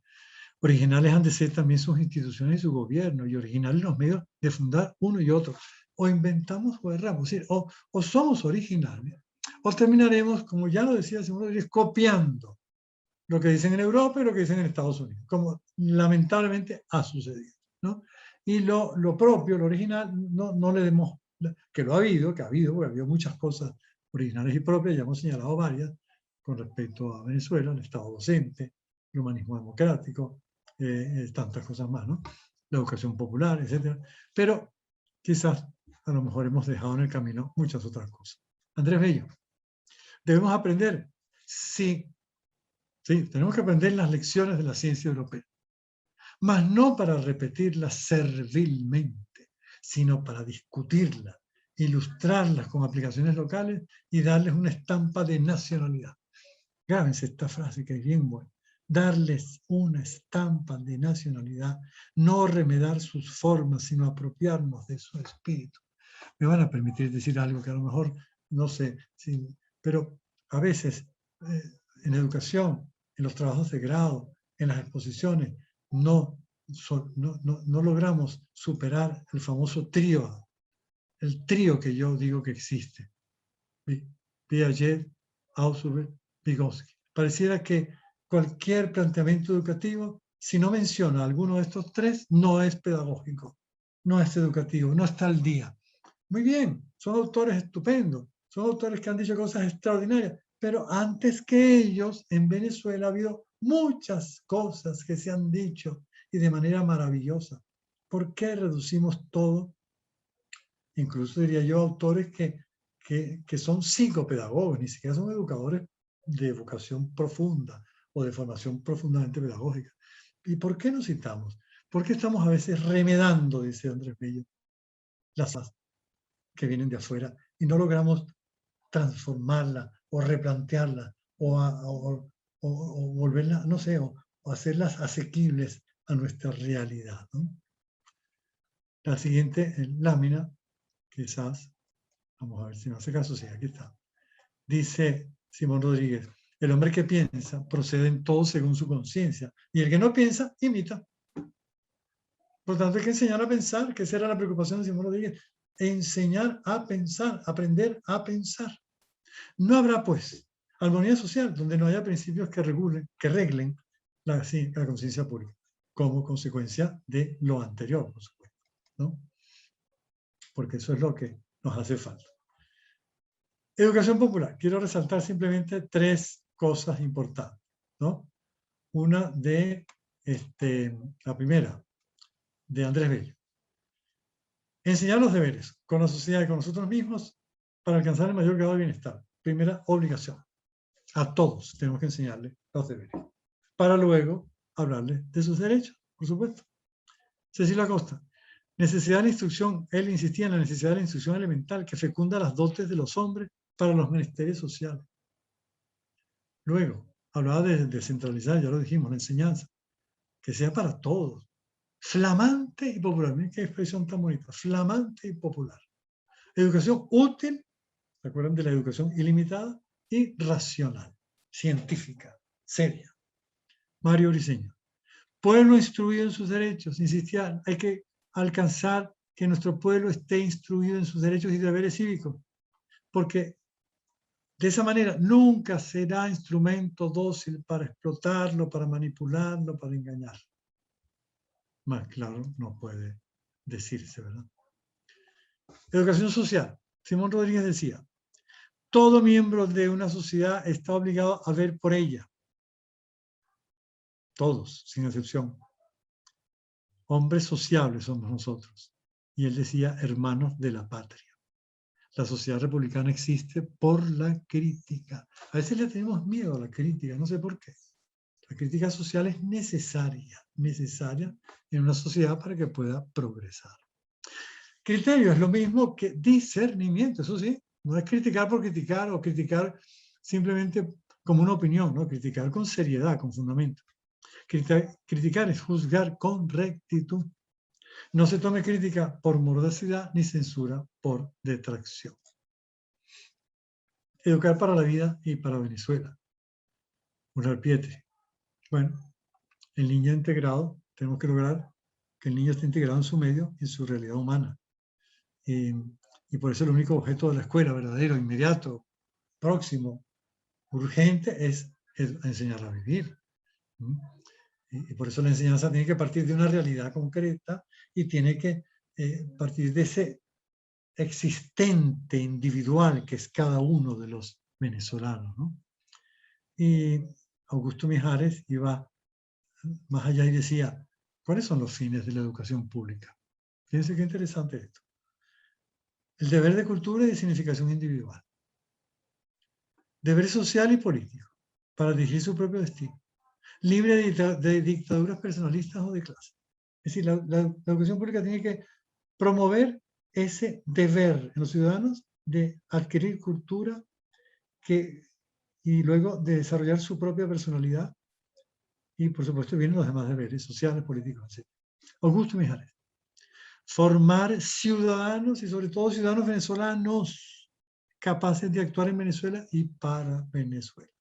Originales han de ser también sus instituciones y su gobierno, y originales los medios de fundar uno y otro. O inventamos o erramos, es decir, o somos originales, o terminaremos, como ya lo decía Simón Rodríguez, copiando lo que dicen en Europa y lo que dicen en Estados Unidos, como lamentablemente ha sucedido, ¿no? Y lo propio, lo original, no le demos, que lo ha habido, porque ha habido muchas cosas originales y propias, ya hemos señalado varias, con respecto a Venezuela, el Estado docente, el humanismo democrático, tantas cosas más, ¿no? La educación popular, etc. Pero quizás a lo mejor hemos dejado en el camino muchas otras cosas. Andrés Bello, ¿debemos aprender? Sí. Sí, tenemos que aprender las lecciones de la ciencia europea, mas no para repetirlas servilmente, sino para discutirlas, ilustrarlas con aplicaciones locales y darles una estampa de nacionalidad. Grábense esta frase que es bien buena. Darles una estampa de nacionalidad, no remedar sus formas, sino apropiarnos de su espíritu. Me van a permitir decir algo que a lo mejor, no sé, pero a veces en educación, en los trabajos de grado, en las exposiciones, no no logramos superar el famoso trío, el trío que yo digo que existe. Piaget, Ausubel, Vygotsky. Pareciera que cualquier planteamiento educativo, si no menciona alguno de estos tres, no es pedagógico, no es educativo, no está al día. Muy bien, son autores estupendos, son autores que han dicho cosas extraordinarias, pero antes que ellos, en Venezuela ha habido muchas cosas que se han dicho y de manera maravillosa. ¿Por qué reducimos todo? Incluso diría yo autores que son psicopedagogos, ni siquiera son educadores de vocación profunda o de formación profundamente pedagógica. ¿Y por qué nos citamos? Porque estamos a veces remedando, dice Andrés Bello, las cosas que vienen de afuera y no logramos transformarlas o replantearlas o volverlas, no sé, o hacerlas asequibles a nuestra realidad, ¿no? La siguiente lámina, quizás, vamos a ver si me hace caso, sí, aquí está. Dice Simón Rodríguez, el hombre que piensa procede en todo según su conciencia y el que no piensa, imita. Por tanto, hay que enseñar a pensar, que esa era la preocupación de Simón Rodríguez, enseñar a pensar, aprender a pensar. No habrá, pues, armonía social donde no haya principios que reglen la conciencia pública, como consecuencia de lo anterior, por supuesto, ¿no? Porque eso es lo que nos hace falta. Educación popular. Quiero resaltar simplemente tres cosas importantes, ¿no? Una de, la primera, de Andrés Bello. Enseñar los deberes con la sociedad y con nosotros mismos para alcanzar el mayor grado de bienestar. Primera obligación. A todos tenemos que enseñarles los deberes. Para luego hablarles de sus derechos, por supuesto. Cecilia Acosta. Necesidad de la instrucción. Él insistía en la necesidad de la instrucción elemental que fecunda las dotes de los hombres para los menesteres sociales. Luego, hablaba de descentralizar, ya lo dijimos, la enseñanza, que sea para todos. Flamante y popular. Miren qué expresión tan bonita. Flamante y popular. Educación útil, ¿se acuerdan de la educación ilimitada? Y racional, científica, seria. Mario Briceño. Pueblo instruido en sus derechos. Insistía, hay que alcanzar que nuestro pueblo esté instruido en sus derechos y deberes cívicos, porque de esa manera nunca será instrumento dócil para explotarlo, para manipularlo, para engañarlo. Más claro no puede decirse, ¿verdad? Educación social. Simón Rodríguez decía, todo miembro de una sociedad está obligado a ver por ella. Todos, sin excepción. Hombres sociables somos nosotros. Y él decía, hermanos de la patria. La sociedad republicana existe por la crítica. A veces le tenemos miedo a la crítica, no sé por qué. La crítica social es necesaria en una sociedad para que pueda progresar. Criterio es lo mismo que discernimiento, eso sí, no es criticar por criticar o criticar simplemente como una opinión, ¿no? Criticar con seriedad, con fundamento. Criticar es juzgar con rectitud. No se tome crítica por mordacidad ni censura por detracción. Educar para la vida y para Venezuela. Unar Pietre. Bueno, el niño integrado, tenemos que lograr que el niño esté integrado en su medio y en su realidad humana. Y por eso el único objeto de la escuela, verdadero, inmediato, próximo, urgente, es enseñar a vivir. Y por eso la enseñanza tiene que partir de una realidad concreta y tiene que partir de ese existente individual que es cada uno de los venezolanos, ¿no? Y Augusto Mijares iba más allá y decía, ¿cuáles son los fines de la educación pública? Fíjense qué interesante esto. El deber de cultura y de significación individual. Deber social y político, para dirigir su propio destino. Libre de dictaduras personalistas o de clase. Es decir, la educación pública tiene que promover ese deber en los ciudadanos de adquirir cultura y luego de desarrollar su propia personalidad. Y por supuesto vienen los demás deberes sociales, políticos, etc. Augusto Mijares. Formar ciudadanos y sobre todo ciudadanos venezolanos capaces de actuar en Venezuela y para Venezuela.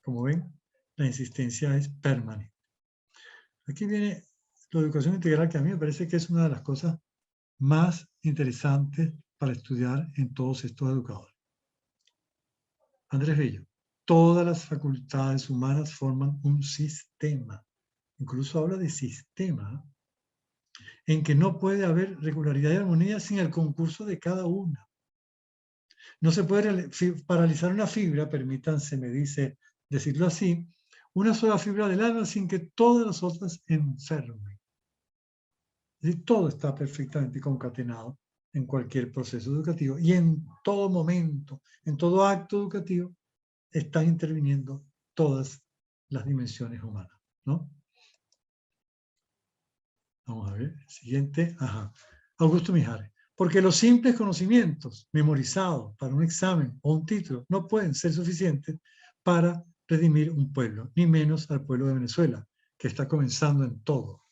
Como ven, la insistencia es permanente. Aquí viene la educación integral, que a mí me parece que es una de las cosas más interesantes para estudiar en todos estos educadores. Andrés Bello, todas las facultades humanas forman un sistema, incluso habla de sistema, en que no puede haber regularidad y armonía sin el concurso de cada una. No se puede paralizar una fibra, permítanse, me dice decirlo así, una sola fibra del alma sin que todas las otras enfermen. Es decir, todo está perfectamente concatenado en cualquier proceso educativo y en todo momento, en todo acto educativo, están interviniendo todas las dimensiones humanas, ¿no? Vamos a ver, el siguiente, Augusto Mijares. Porque los simples conocimientos memorizados para un examen o un título no pueden ser suficientes para redimir un pueblo, ni menos al pueblo de Venezuela, que está comenzando en todo,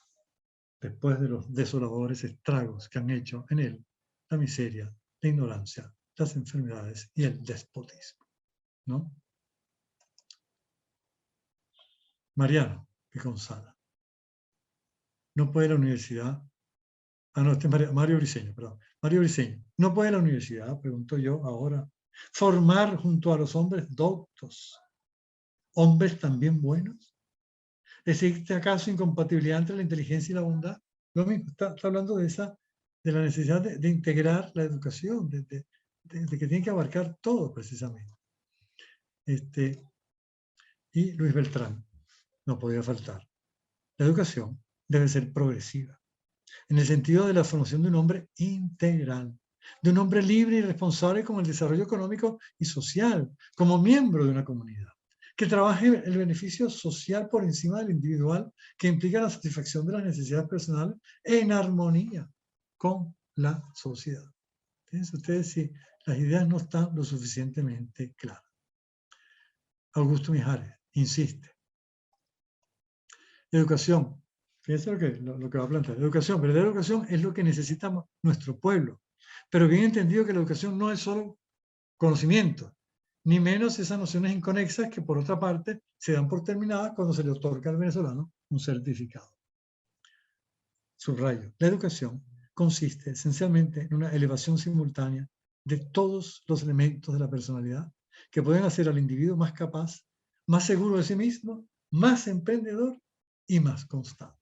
después de los desoladores estragos que han hecho en él la miseria, la ignorancia, las enfermedades y el despotismo, ¿no? Mariano y Gonzalo. No puede la universidad. No, este es Mario Briceño, perdón. Mario Briceño. ¿No puede la universidad, pregunto yo ahora, formar junto a los hombres doctos, hombres también buenos? ¿Existe acaso incompatibilidad entre la inteligencia y la bondad? Lo mismo, está hablando de la necesidad de integrar la educación, de que tiene que abarcar todo precisamente. Y Luis Beltrán, no podía faltar. La educación debe ser progresiva, en el sentido de la formación de un hombre integral, de un hombre libre y responsable con el desarrollo económico y social, como miembro de una comunidad, que trabaje el beneficio social por encima del individual, que implica la satisfacción de las necesidades personales en armonía con la sociedad. Fíjense ustedes si las ideas no están lo suficientemente claras. Augusto Mijares insiste. Educación. Fíjense lo que va a plantear. Educación, verdadera educación es lo que necesita nuestro pueblo. Pero bien entendido que la educación no es solo conocimiento, ni menos esas nociones inconexas que por otra parte se dan por terminadas cuando se le otorga al venezolano un certificado. Subrayo, la educación consiste esencialmente en una elevación simultánea de todos los elementos de la personalidad que pueden hacer al individuo más capaz, más seguro de sí mismo, más emprendedor y más constante.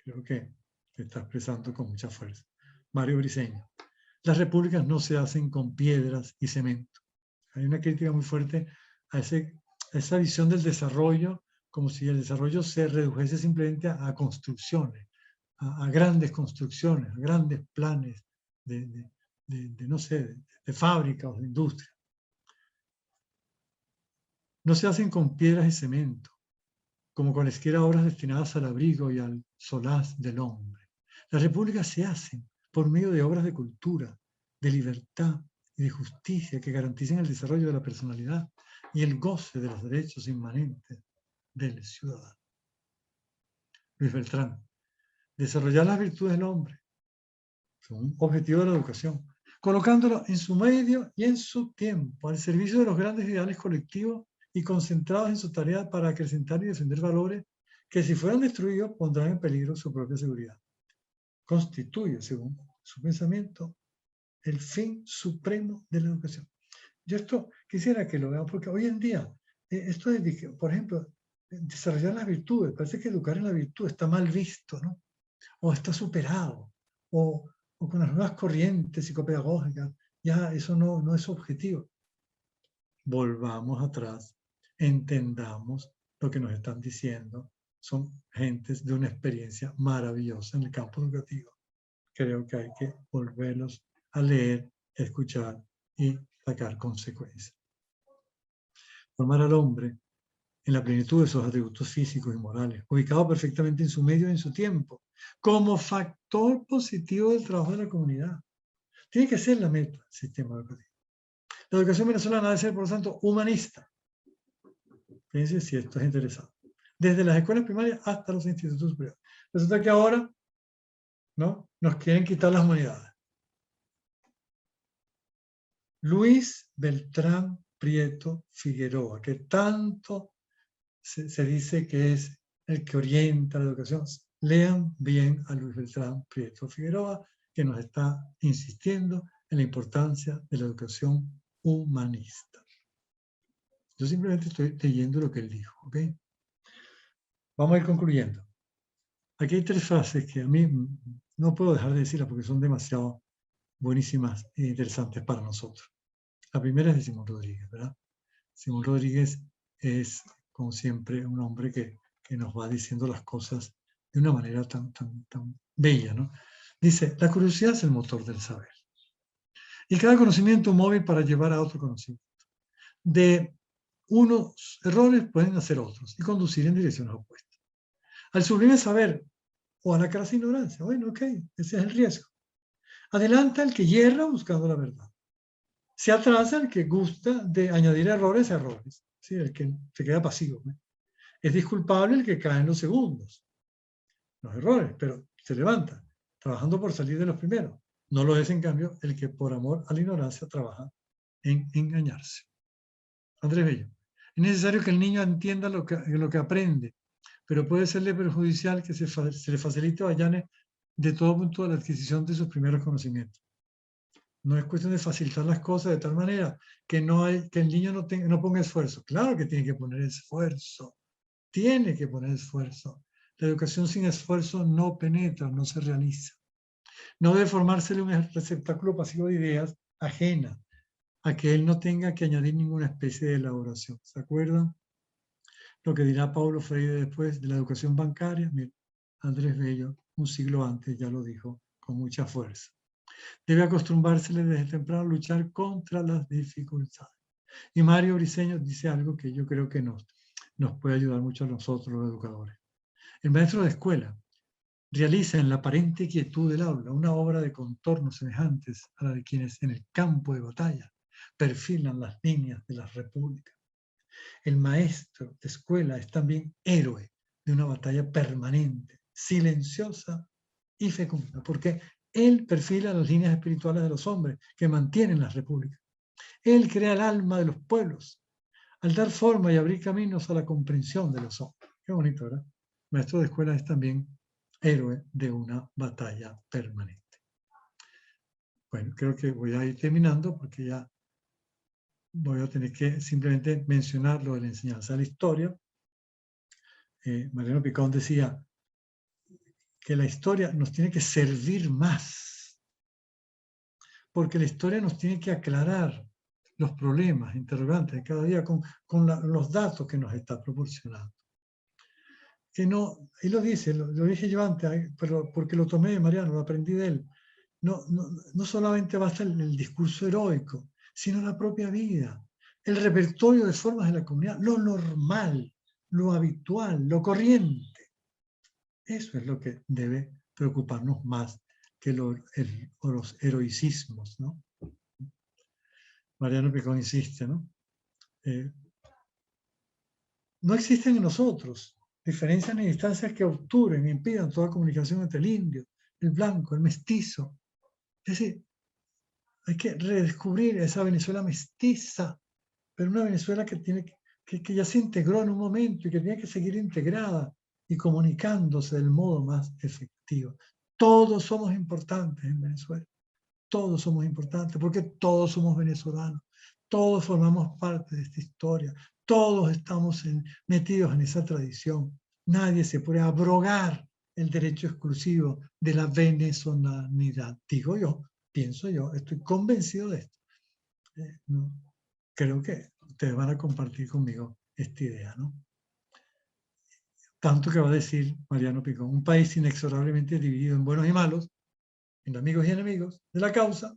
Creo que está expresando con mucha fuerza. Mario Briceño. Las repúblicas no se hacen con piedras y cemento. Hay una crítica muy fuerte a esa visión del desarrollo, como si el desarrollo se redujese simplemente a construcciones, a grandes construcciones, a grandes planes no sé, de fábricas o de industria. No se hacen con piedras y cemento, como cualesquiera obras destinadas al abrigo y al solaz del hombre. Las repúblicas se hacen por medio de obras de cultura, de libertad y de justicia que garanticen el desarrollo de la personalidad y el goce de los derechos inmanentes del ciudadano. Luis Beltrán. Desarrollar las virtudes del hombre son un objetivo de la educación, colocándolo en su medio y en su tiempo, al servicio de los grandes ideales colectivos y concentrados en su tarea para acrecentar y defender valores que si fueran destruidos pondrán en peligro su propia seguridad. Constituye, según su pensamiento, el fin supremo de la educación. Yo esto quisiera que lo veamos, porque hoy en día, esto de, por ejemplo, desarrollar las virtudes, parece que educar en la virtud está mal visto, ¿no? O está superado, o con las nuevas corrientes psicopedagógicas, ya eso no es objetivo. Volvamos atrás, entendamos lo que nos están diciendo. Son gentes de una experiencia maravillosa en el campo educativo. Creo que hay que volverlos a leer, escuchar y sacar consecuencias. Formar al hombre en la plenitud de sus atributos físicos y morales, ubicado perfectamente en su medio y en su tiempo, como factor positivo del trabajo de la comunidad. Tiene que ser la meta del sistema educativo. La educación venezolana debe ser, por lo tanto, humanista. Fíjense si esto es interesante. Desde las escuelas primarias hasta los institutos superiores. Resulta que ahora, ¿no?, nos quieren quitar las humanidades. Luis Beltrán Prieto Figueroa, que tanto se dice que es el que orienta la educación. Lean bien a Luis Beltrán Prieto Figueroa, que nos está insistiendo en la importancia de la educación humanista. Yo simplemente estoy leyendo lo que él dijo, ¿ok? Vamos a ir concluyendo. Aquí hay 3 frases que a mí no puedo dejar de decirlas porque son demasiado buenísimas e interesantes para nosotros. La primera es de Simón Rodríguez, ¿verdad? Simón Rodríguez es, como siempre, un hombre que nos va diciendo las cosas de una manera tan bella, ¿no? Dice, la curiosidad es el motor del saber. Y cada conocimiento móvil para llevar a otro conocimiento. De unos errores pueden hacer otros y conducir en direcciones opuestas. Al sublime saber o a la crasa ignorancia, bueno, ok, ese es el riesgo. Adelanta el que hierra buscando la verdad. Se atrasa el que gusta de añadir errores a errores, ¿sí? El que se queda pasivo, ¿no? Es disculpable el que cae en los segundos, los errores, pero se levanta, trabajando por salir de los primeros. No lo es, en cambio, el que por amor a la ignorancia trabaja en engañarse. Andrés Bello. Es necesario que el niño entienda lo que aprende, pero puede serle perjudicial que se le facilite o allane de todo punto la adquisición de sus primeros conocimientos. No es cuestión de facilitar las cosas de tal manera que el niño no ponga esfuerzo. Claro que tiene que poner esfuerzo. Tiene que poner esfuerzo. La educación sin esfuerzo no penetra, no se realiza. No debe formársele un receptáculo pasivo de ideas ajenas a que él no tenga que añadir ninguna especie de elaboración. ¿Se acuerdan? Lo que dirá Paulo Freire después de la educación bancaria. Mira, Andrés Bello, un siglo antes, ya lo dijo con mucha fuerza. Debe acostumbrársele desde temprano a luchar contra las dificultades. Y Mario Briceño dice algo que yo creo que nos puede ayudar mucho a nosotros, los educadores. El maestro de escuela realiza en la aparente quietud del aula una obra de contornos semejantes a la de quienes en el campo de batalla perfilan las líneas de las repúblicas. El maestro de escuela es también héroe de una batalla permanente, silenciosa y fecunda, porque él perfila las líneas espirituales de los hombres que mantienen las repúblicas. Él crea el alma de los pueblos al dar forma y abrir caminos a la comprensión de los hombres. Qué bonito, ¿verdad? Maestro de escuela es también héroe de una batalla permanente. Bueno, creo que voy a ir terminando porque ya voy a tener que simplemente mencionar lo de la enseñanza de la historia. Mariano Picón decía que la historia nos tiene que servir más, porque la historia nos tiene que aclarar los problemas, interrogantes de cada día con los datos que nos está proporcionando. Que no, él lo dice, lo dije yo antes, pero porque lo tomé de Mariano, lo aprendí de él. No solamente basta el discurso heroico, sino la propia vida, el repertorio de formas de la comunidad, lo normal, lo habitual, lo corriente. Eso es lo que debe preocuparnos más que los heroicismos, ¿no? Mariano Picón insiste, ¿no? No existen en nosotros diferencias ni distancias que obturen, impidan toda comunicación entre el indio, el blanco, el mestizo. Es decir, hay que redescubrir esa Venezuela mestiza, pero una Venezuela que ya se integró en un momento y que tiene que seguir integrada y comunicándose del modo más efectivo. Todos somos importantes en Venezuela. Todos somos importantes porque todos somos venezolanos. Todos formamos parte de esta historia. Todos estamos metidos en esa tradición. Nadie se puede abrogar el derecho exclusivo de la venezolanidad. Digo yo, pienso yo, estoy convencido de esto. No, creo que ustedes van a compartir conmigo esta idea, ¿no? Tanto que va a decir Mariano Picón, un país inexorablemente dividido en buenos y malos, en amigos y enemigos de la causa,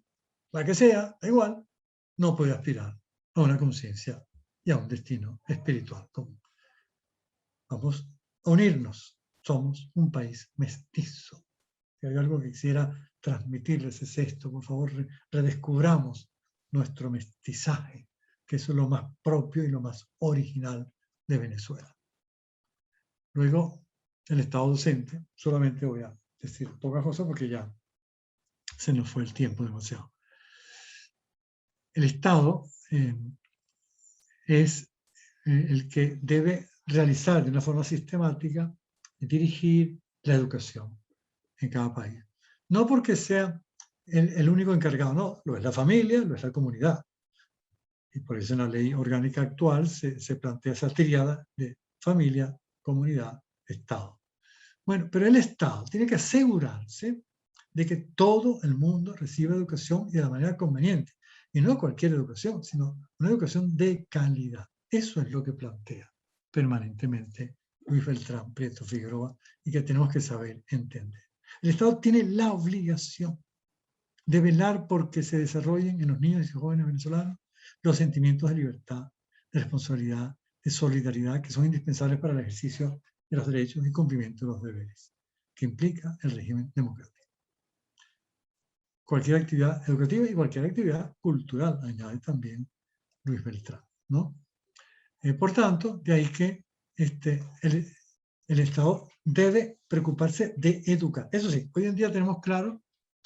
la que sea, da igual, no puede aspirar a una conciencia y a un destino espiritual común. Vamos a unirnos, somos un país mestizo. Si hay algo que quisiera transmitirles es esto, por favor, redescubramos nuestro mestizaje, que eso es lo más propio y lo más original de Venezuela. Luego, el Estado docente, solamente voy a decir pocas cosas porque ya se nos fue el tiempo demasiado. El Estado es el que debe realizar de una forma sistemática y dirigir la educación en cada país. No porque sea el único encargado, no, lo es la familia, lo es la comunidad. Y por eso en la ley orgánica actual se plantea esa tríada de familia, comunidad, Estado. Bueno, pero el Estado tiene que asegurarse de que todo el mundo reciba educación y de la manera conveniente. Y no cualquier educación, sino una educación de calidad. Eso es lo que plantea permanentemente Luis Beltrán Prieto Figueroa y que tenemos que saber entender. El Estado tiene la obligación de velar por que se desarrollen en los niños y jóvenes venezolanos los sentimientos de libertad, de responsabilidad, de solidaridad que son indispensables para el ejercicio de los derechos y cumplimiento de los deberes que implica el régimen democrático. Cualquier actividad educativa y cualquier actividad cultural, añade también Luis Beltrán, ¿no? Por tanto, de ahí que el Estado debe preocuparse de educar. Eso sí, hoy en día tenemos claro,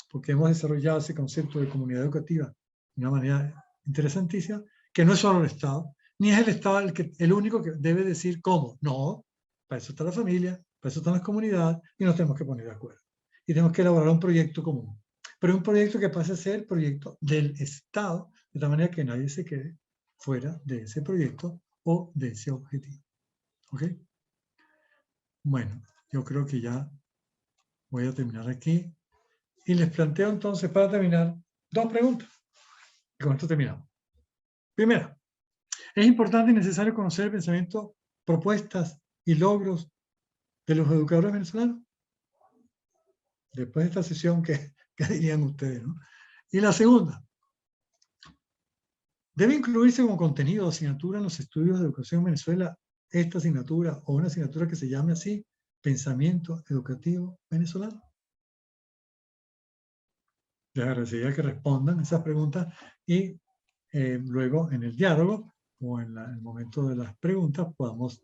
porque hemos desarrollado ese concepto de comunidad educativa de una manera interesantísima, que no es solo el Estado, ni es el Estado el único que debe decir cómo. No, para eso está la familia, para eso están las comunidades, y nos tenemos que poner de acuerdo. Y tenemos que elaborar un proyecto común. Pero un proyecto que pase a ser proyecto del Estado, de tal manera que nadie se quede fuera de ese proyecto o de ese objetivo. ¿Ok? Bueno, yo creo que ya voy a terminar aquí. Y les planteo entonces, para terminar, dos preguntas. Y con esto terminamos. Primera, ¿es importante y necesario conocer el pensamiento, propuestas y logros de los educadores venezolanos? Después de esta sesión, ¿qué dirían ustedes, no? Y la segunda, ¿debe incluirse como contenido o asignatura en los estudios de educación en Venezuela esta asignatura o una asignatura que se llame así, Pensamiento Educativo Venezolano? Les agradecería que respondan esas preguntas y luego en el diálogo o en el momento de las preguntas podamos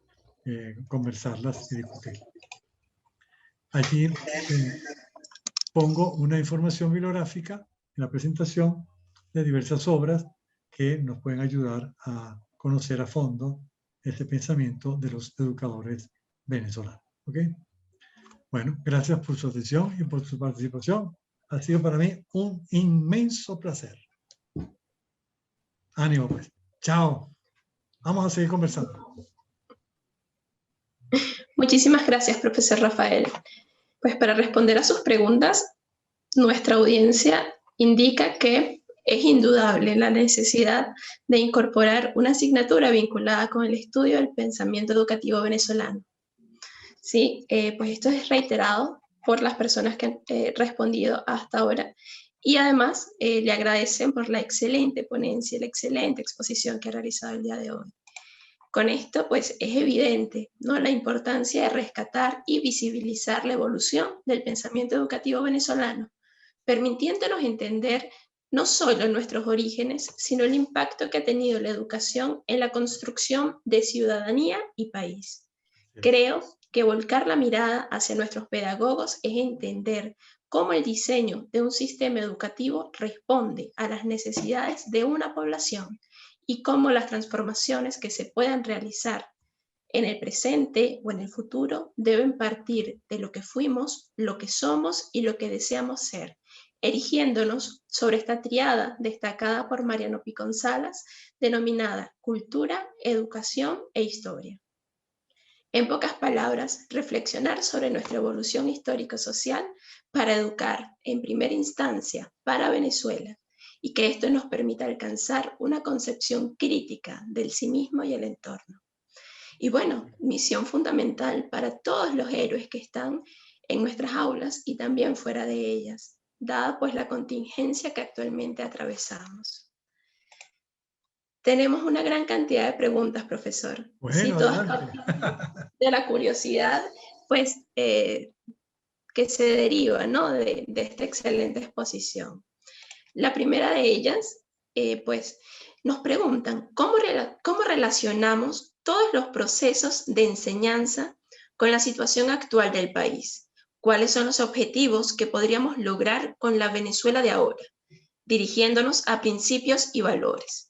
conversarlas y discutir. Allí pongo una información bibliográfica en la presentación de diversas obras que nos pueden ayudar a conocer a fondo este pensamiento de los educadores venezolanos. ¿Ok? Bueno, gracias por su atención y por su participación. Ha sido para mí un inmenso placer. Ánimo, pues. Chao. Vamos a seguir conversando. Muchísimas gracias, profesor Rafael. Pues para responder a sus preguntas, nuestra audiencia indica que es indudable la necesidad de incorporar una asignatura vinculada con el estudio del pensamiento educativo venezolano. Sí, pues esto es reiterado por las personas que han respondido hasta ahora y además le agradecen por la excelente ponencia, la excelente exposición que ha realizado el día de hoy. Con esto, pues, es evidente, ¿no?, la importancia de rescatar y visibilizar la evolución del pensamiento educativo venezolano, permitiéndonos entender no solo nuestros orígenes, sino el impacto que ha tenido la educación en la construcción de ciudadanía y país. Creo que volcar la mirada hacia nuestros pedagogos es entender cómo el diseño de un sistema educativo responde a las necesidades de una población y cómo las transformaciones que se puedan realizar en el presente o en el futuro deben partir de lo que fuimos, lo que somos y lo que deseamos ser, erigiéndonos sobre esta triada destacada por Mariano Picón Salas, denominada cultura, educación e historia. En pocas palabras, reflexionar sobre nuestra evolución histórico-social para educar, en primera instancia, para Venezuela, y que esto nos permita alcanzar una concepción crítica del sí mismo y el entorno. Y bueno, misión fundamental para todos los héroes que están en nuestras aulas y también fuera de ellas, dada pues la contingencia que actualmente atravesamos. Tenemos una gran cantidad de preguntas, profesor. Bueno, sí, todas de la curiosidad, pues, que se deriva, ¿no?, de esta excelente exposición. La primera de ellas, pues, nos preguntan ¿cómo relacionamos todos los procesos de enseñanza con la situación actual del país? ¿Cuáles son los objetivos que podríamos lograr con la Venezuela de ahora, dirigiéndonos a principios y valores?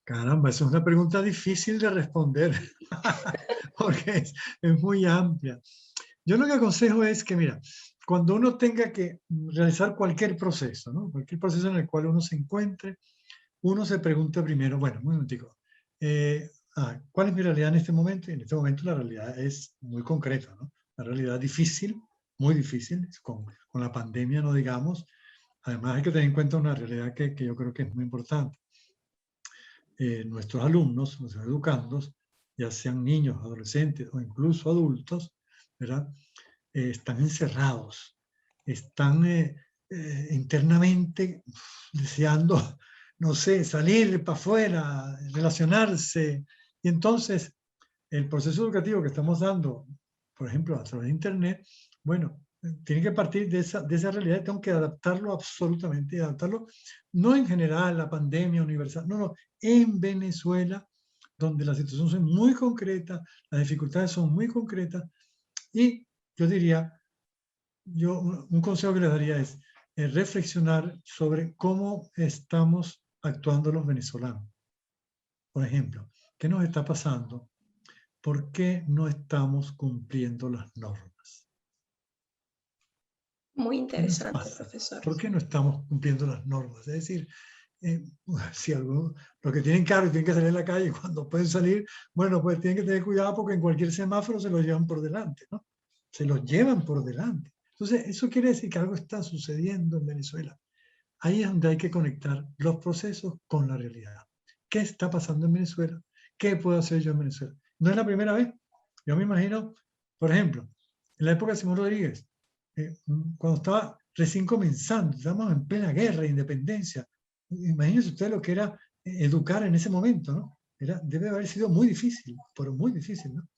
Caramba, esa es una pregunta difícil de responder, porque es muy amplia. Yo lo que aconsejo es que, mira, cuando uno tenga que realizar cualquier proceso, ¿no? Cualquier proceso en el cual uno se encuentre, uno se pregunta primero, bueno, un momentico, ¿cuál es mi realidad en este momento? Y en este momento la realidad es muy concreta, ¿no? La realidad difícil, muy difícil, con la pandemia no digamos. Además hay que tener en cuenta una realidad que yo creo que es muy importante. Nuestros alumnos, nuestros educandos, ya sean niños, adolescentes o incluso adultos, ¿verdad? Están encerrados, están internamente deseando, no sé, salir para afuera, relacionarse. Y entonces, el proceso educativo que estamos dando, por ejemplo, a través de Internet, bueno, tiene que partir de esa realidad, tengo que adaptarlo absolutamente, y adaptarlo no en general, la pandemia universal, no, en Venezuela, donde la situación es muy concreta, las dificultades son muy concretas, y yo diría, un consejo que les daría es reflexionar sobre cómo estamos actuando los venezolanos. Por ejemplo, ¿qué nos está pasando? ¿Por qué no estamos cumpliendo las normas? Muy ¿Qué nos interesante, pasa? profesor. ¿Por qué no estamos cumpliendo las normas? Es decir, si los que tienen carro y tienen que salir a la calle, cuando pueden salir, bueno, pues tienen que tener cuidado porque en cualquier semáforo se los llevan por delante, ¿no? Se los llevan por delante. Entonces, eso quiere decir que algo está sucediendo en Venezuela. Ahí es donde hay que conectar los procesos con la realidad. ¿Qué está pasando en Venezuela? ¿Qué puedo hacer yo en Venezuela? No es la primera vez. Yo me imagino, por ejemplo, en la época de Simón Rodríguez, cuando estaba recién comenzando, estábamos en plena guerra e independencia. Imagínense ustedes lo que era educar en ese momento, ¿no? Debe haber sido muy difícil, pero muy difícil, ¿no?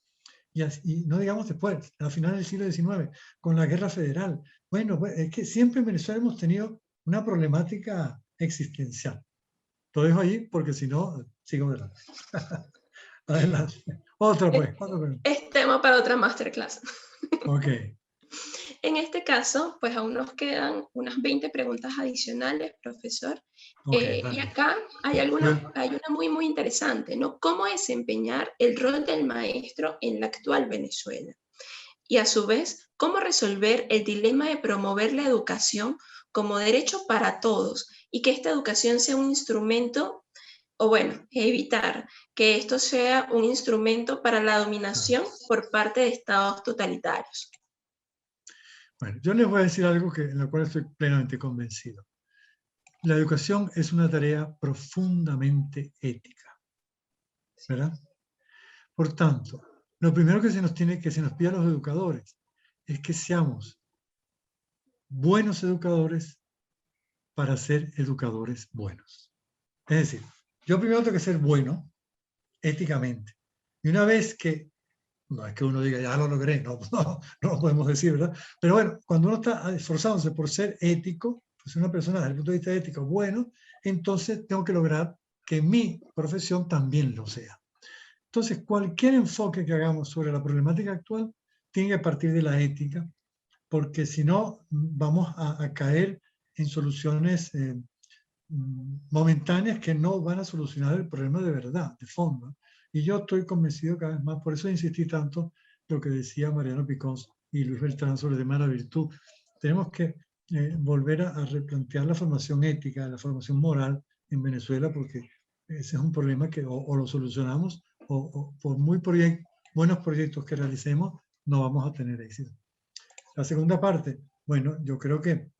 Y no digamos después, a finales del siglo XIX, con la guerra federal. Bueno, pues es que siempre en Venezuela hemos tenido una problemática existencial. Lo dejo ahí porque si no, sigo adelante. Adelante. Otro pues. Es tema para otra masterclass. Ok. En este caso, pues aún nos quedan unas 20 preguntas adicionales, profesor. Okay, y acá hay una muy, muy interesante, ¿no? ¿Cómo desempeñar el rol del maestro en la actual Venezuela? Y a su vez, ¿cómo resolver el dilema de promover la educación como derecho para todos y que esta educación sea un instrumento, o bueno, evitar que esto sea un instrumento para la dominación por parte de estados totalitarios? Bueno, yo les voy a decir algo en lo cual estoy plenamente convencido. La educación es una tarea profundamente ética, ¿verdad? Por tanto, lo primero que se nos pide a los educadores es que seamos buenos educadores para ser educadores buenos. Es decir, yo primero tengo que ser bueno éticamente. Y una vez que, no es que uno diga, ya lo logré, no lo podemos decir, ¿verdad? Pero bueno, cuando uno está esforzándose por ser ético, pues una persona desde el punto de vista ético bueno, entonces tengo que lograr que mi profesión también lo sea. Entonces, cualquier enfoque que hagamos sobre la problemática actual tiene que partir de la ética, porque si no, vamos a caer en soluciones momentáneas que no van a solucionar el problema de verdad, de fondo. Y yo estoy convencido cada vez más, por eso insistí tanto lo que decía Mariano Picons y Luis Beltrán sobre el tema de la virtud. Tenemos que volver a replantear la formación ética, la formación moral en Venezuela, porque ese es un problema que o lo solucionamos o por muy buenos proyectos que realicemos, no vamos a tener éxito. La segunda parte, bueno, yo creo que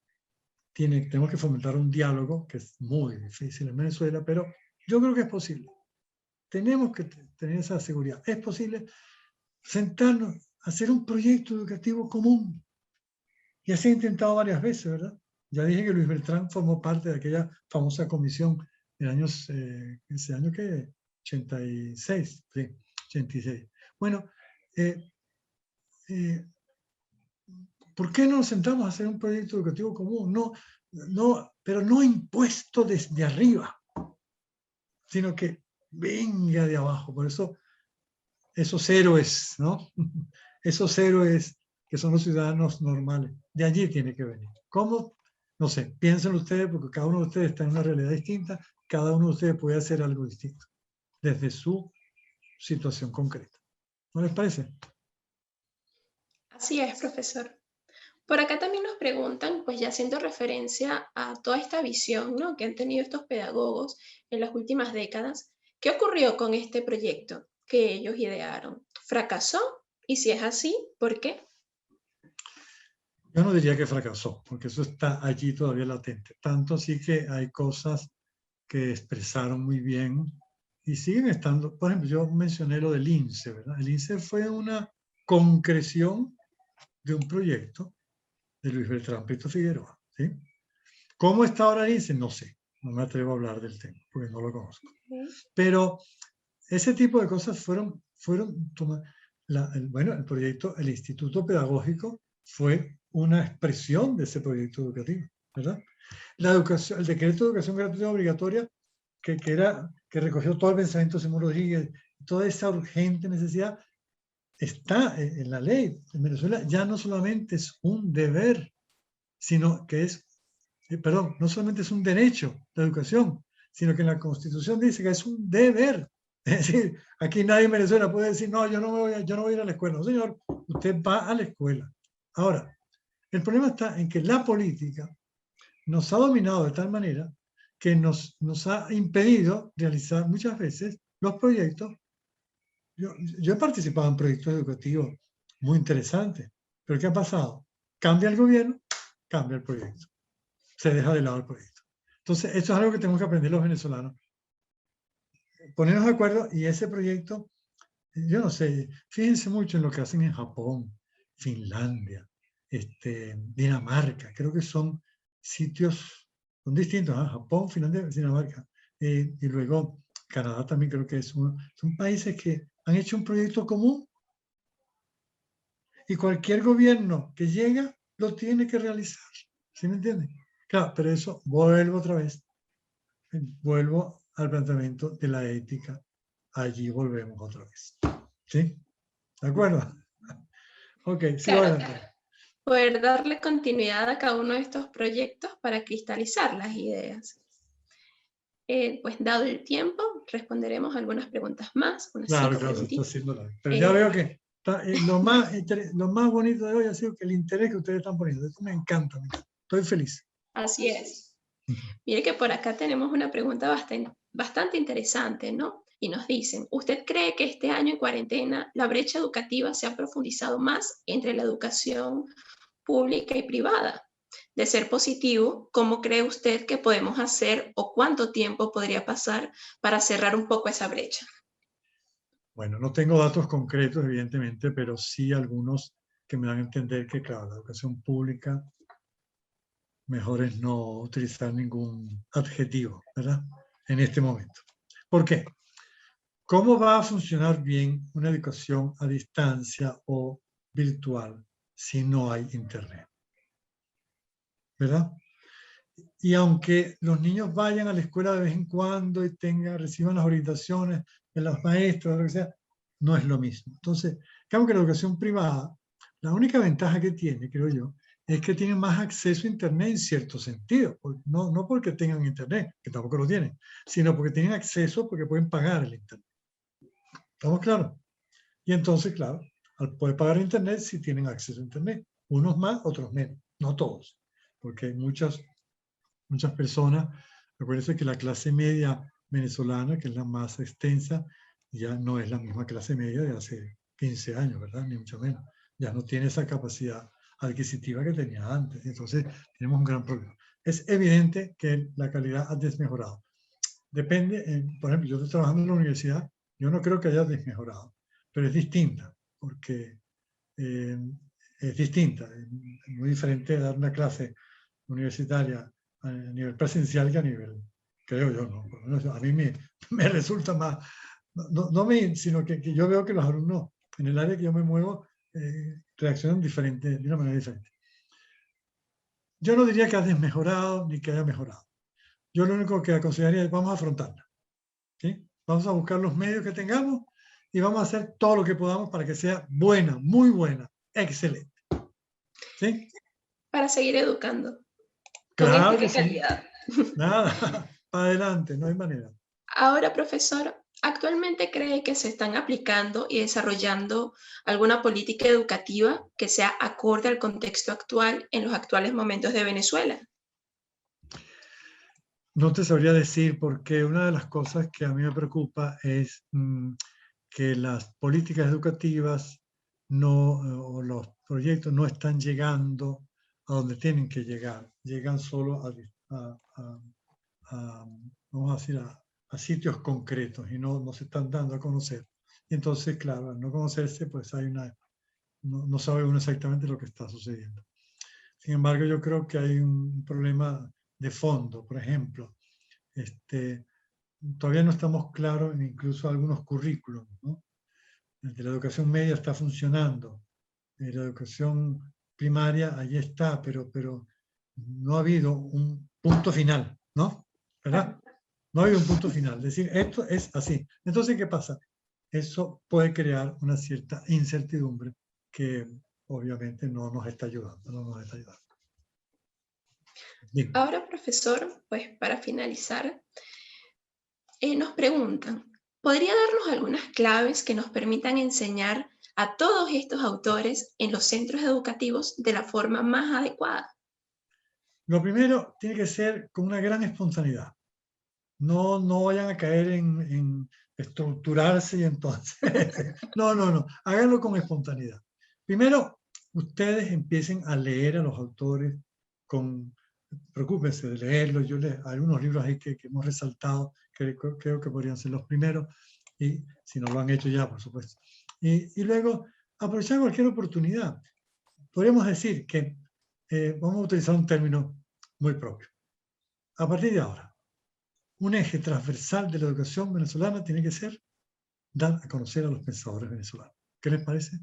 tenemos que fomentar un diálogo, que es muy difícil en Venezuela, pero yo creo que es posible. Tenemos que tener esa seguridad. Es posible sentarnos, hacer un proyecto educativo común. Y así he intentado varias veces, ¿verdad? Ya dije que Luis Beltrán formó parte de aquella famosa comisión de años, ese año que 86, sí, 86. Bueno, ¿por qué no nos sentamos a hacer un proyecto educativo común? Pero no impuesto desde arriba, sino que venga de abajo. Por eso esos héroes, ¿no? Esos héroes que son los ciudadanos normales, de allí tiene que venir. ¿Cómo? No sé, piensen ustedes, porque cada uno de ustedes está en una realidad distinta, cada uno de ustedes puede hacer algo distinto. desde su situación concreta. ¿No les parece? Así es, profesor. Por acá también nos preguntan, pues ya haciendo referencia a toda esta visión, ¿no?, que han tenido estos pedagogos en las últimas décadas, ¿qué ocurrió con este proyecto que ellos idearon? ¿Fracasó? Y si es así, ¿por qué? Yo no diría que fracasó, porque eso está allí todavía latente. Tanto así que hay cosas que expresaron muy bien y siguen estando. Por ejemplo, yo mencioné lo del INSE, ¿verdad? El INSE fue una concreción de un proyecto de Luis Bertrand Prieto Figueroa, ¿sí? ¿Cómo está ahora el INSE? No sé, no me atrevo a hablar del tema, porque no lo conozco. Pero ese tipo de cosas fueron tomadas. Bueno, el proyecto, el Instituto Pedagógico fue una expresión de ese proyecto educativo, ¿verdad? La educación, el decreto de educación gratuita obligatoria que recogió todo el pensamiento de Simón Rodríguez, toda esa urgente necesidad, está en la ley. En Venezuela ya no solamente es un deber, sino que es, perdón, no solamente es un derecho de educación, sino que en la Constitución dice que es un deber. Es decir, aquí nadie en Venezuela puede decir, no, yo no voy a ir a la escuela. No, señor, usted va a la escuela. Ahora, el problema está en que la política nos ha dominado de tal manera que nos ha impedido realizar muchas veces los proyectos. Yo he participado en proyectos educativos muy interesantes, pero ¿qué ha pasado? Cambia el gobierno, cambia el proyecto. Se deja de lado el proyecto. Entonces, esto es algo que tenemos que aprender los venezolanos. Ponernos de acuerdo y ese proyecto, yo no sé, fíjense mucho en lo que hacen en Japón, Finlandia, Dinamarca, creo que son sitios, son distintos, ¿eh? Japón, Finlandia, Dinamarca, y luego Canadá también creo que es uno. Son países que han hecho un proyecto común y cualquier gobierno que llega lo tiene que realizar, ¿sí me entienden? Claro, pero eso vuelvo otra vez, vuelvo al planteamiento de la ética, allí volvemos otra vez, ¿sí? ¿De acuerdo? Ok, sigo Claro, adelante. poder darle continuidad a cada uno de estos proyectos para cristalizar las ideas. Pues dado el tiempo, responderemos algunas preguntas más, unas Claro, 5 claro, se está preguntitas. haciendo la... Pero ya veo que lo más bonito de hoy ha sido que el interés que ustedes están poniendo. Eso me encanta, estoy feliz. Así es. Mire que por acá tenemos una pregunta bastante interesante, ¿no? Y nos dicen, ¿usted cree que este año en cuarentena la brecha educativa se ha profundizado más entre la educación pública y privada? De ser positivo, ¿cómo cree usted que podemos hacer o cuánto tiempo podría pasar para cerrar un poco esa brecha? Bueno, no tengo datos concretos, evidentemente, pero sí algunos que me dan a entender que, claro, la educación pública, mejor es no utilizar ningún adjetivo, ¿verdad? En este momento. ¿Por qué? ¿Cómo va a funcionar bien una educación a distancia o virtual si no hay internet? ¿Verdad? Y aunque los niños vayan a la escuela de vez en cuando y reciban las orientaciones de los maestros, lo que sea, no es lo mismo. Entonces, creo que la educación privada, la única ventaja que tiene, creo yo, es que tienen más acceso a internet en cierto sentido. No porque tengan internet, que tampoco lo tienen, sino porque tienen acceso porque pueden pagar el internet. ¿Estamos claros? Y entonces, claro, al poder pagar internet, sí tienen acceso a internet. Unos más, otros menos. No todos, porque hay muchas personas. Acuérdense que la clase media venezolana, que es la más extensa, ya no es la misma clase media de hace 15 años, ¿verdad? Ni mucho menos. Ya no tiene esa capacidad adquisitiva que tenía antes. Entonces, tenemos un gran problema. Es evidente que la calidad ha desmejorado. Depende, por ejemplo, yo estoy trabajando en la universidad, yo no creo que haya desmejorado, pero es distinta, porque es distinta. Es muy diferente dar una clase universitaria a nivel presencial que a nivel, creo yo, ¿no? Por lo menos a mí me resulta más, sino que yo veo que los alumnos en el área que yo me muevo reaccionan diferente, de una manera diferente. Yo no diría que ha desmejorado ni que haya mejorado. Yo lo único que aconsejaría es vamos a afrontarla, ¿sí? Vamos a buscar los medios que tengamos y vamos a hacer todo lo que podamos para que sea buena, muy buena, excelente. ¿Sí? Para seguir educando. Claro Con que ética y sí. calidad. Nada, para adelante, no hay manera. Ahora, profesor, ¿Actualmente cree que se están aplicando y desarrollando alguna política educativa que sea acorde al contexto actual en los actuales momentos de Venezuela? No te sabría decir porque una de las cosas que a mí me preocupa es que las políticas educativas o los proyectos no están llegando a donde tienen que llegar. Llegan solo vamos a decir, a sitios concretos y no se están dando a conocer. Y entonces, claro, al no conocerse, pues no sabe uno exactamente lo que está sucediendo. Sin embargo, yo creo que hay un problema de fondo. Por ejemplo, todavía no estamos claros en incluso algunos currículos, ¿no? La educación media está funcionando, la educación primaria allí está, pero no ha habido un punto final, ¿no? ¿Verdad? No ha habido un punto final. Es decir, esto es así. Entonces, ¿qué pasa? Eso puede crear una cierta incertidumbre que obviamente no nos está ayudando, no nos está ayudando. Bien. Ahora, profesor, pues para finalizar, nos preguntan, ¿podría darnos algunas claves que nos permitan enseñar a todos estos autores en los centros educativos de la forma más adecuada? Lo primero tiene que ser con una gran espontaneidad. No vayan a caer en estructurarse y entonces... No. Háganlo con espontaneidad. Primero, ustedes empiecen a leer a los autores preocúpense de leerlos. Hay unos libros ahí que hemos resaltado que creo que podrían ser los primeros, y si no lo han hecho ya, por supuesto. Y luego, aprovechar cualquier oportunidad. Podríamos decir que vamos a utilizar un término muy propio. A partir de ahora, un eje transversal de la educación venezolana tiene que ser dar a conocer a los pensadores venezolanos. ¿Qué les parece?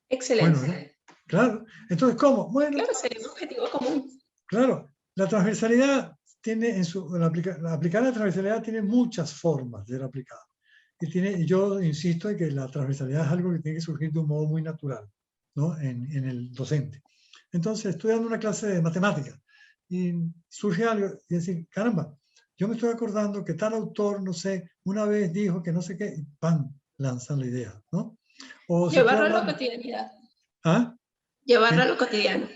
Excelente. Bueno, ¿verdad? Claro. Entonces, ¿cómo? Bueno, claro, sería un objetivo común. Claro, la transversalidad tiene aplicar la transversalidad tiene muchas formas de ser aplicada. Y yo insisto en que la transversalidad es algo que tiene que surgir de un modo muy natural, ¿no? en el docente. Entonces, estoy dando una clase de matemáticas y surge algo y decir, caramba, yo me estoy acordando que tal autor, no sé, una vez dijo que no sé qué, y ¡pam!, lanzan la idea, ¿no? O Llevarlo a la cotidianidad. ¿Ah? Llevarlo a lo cotidiano.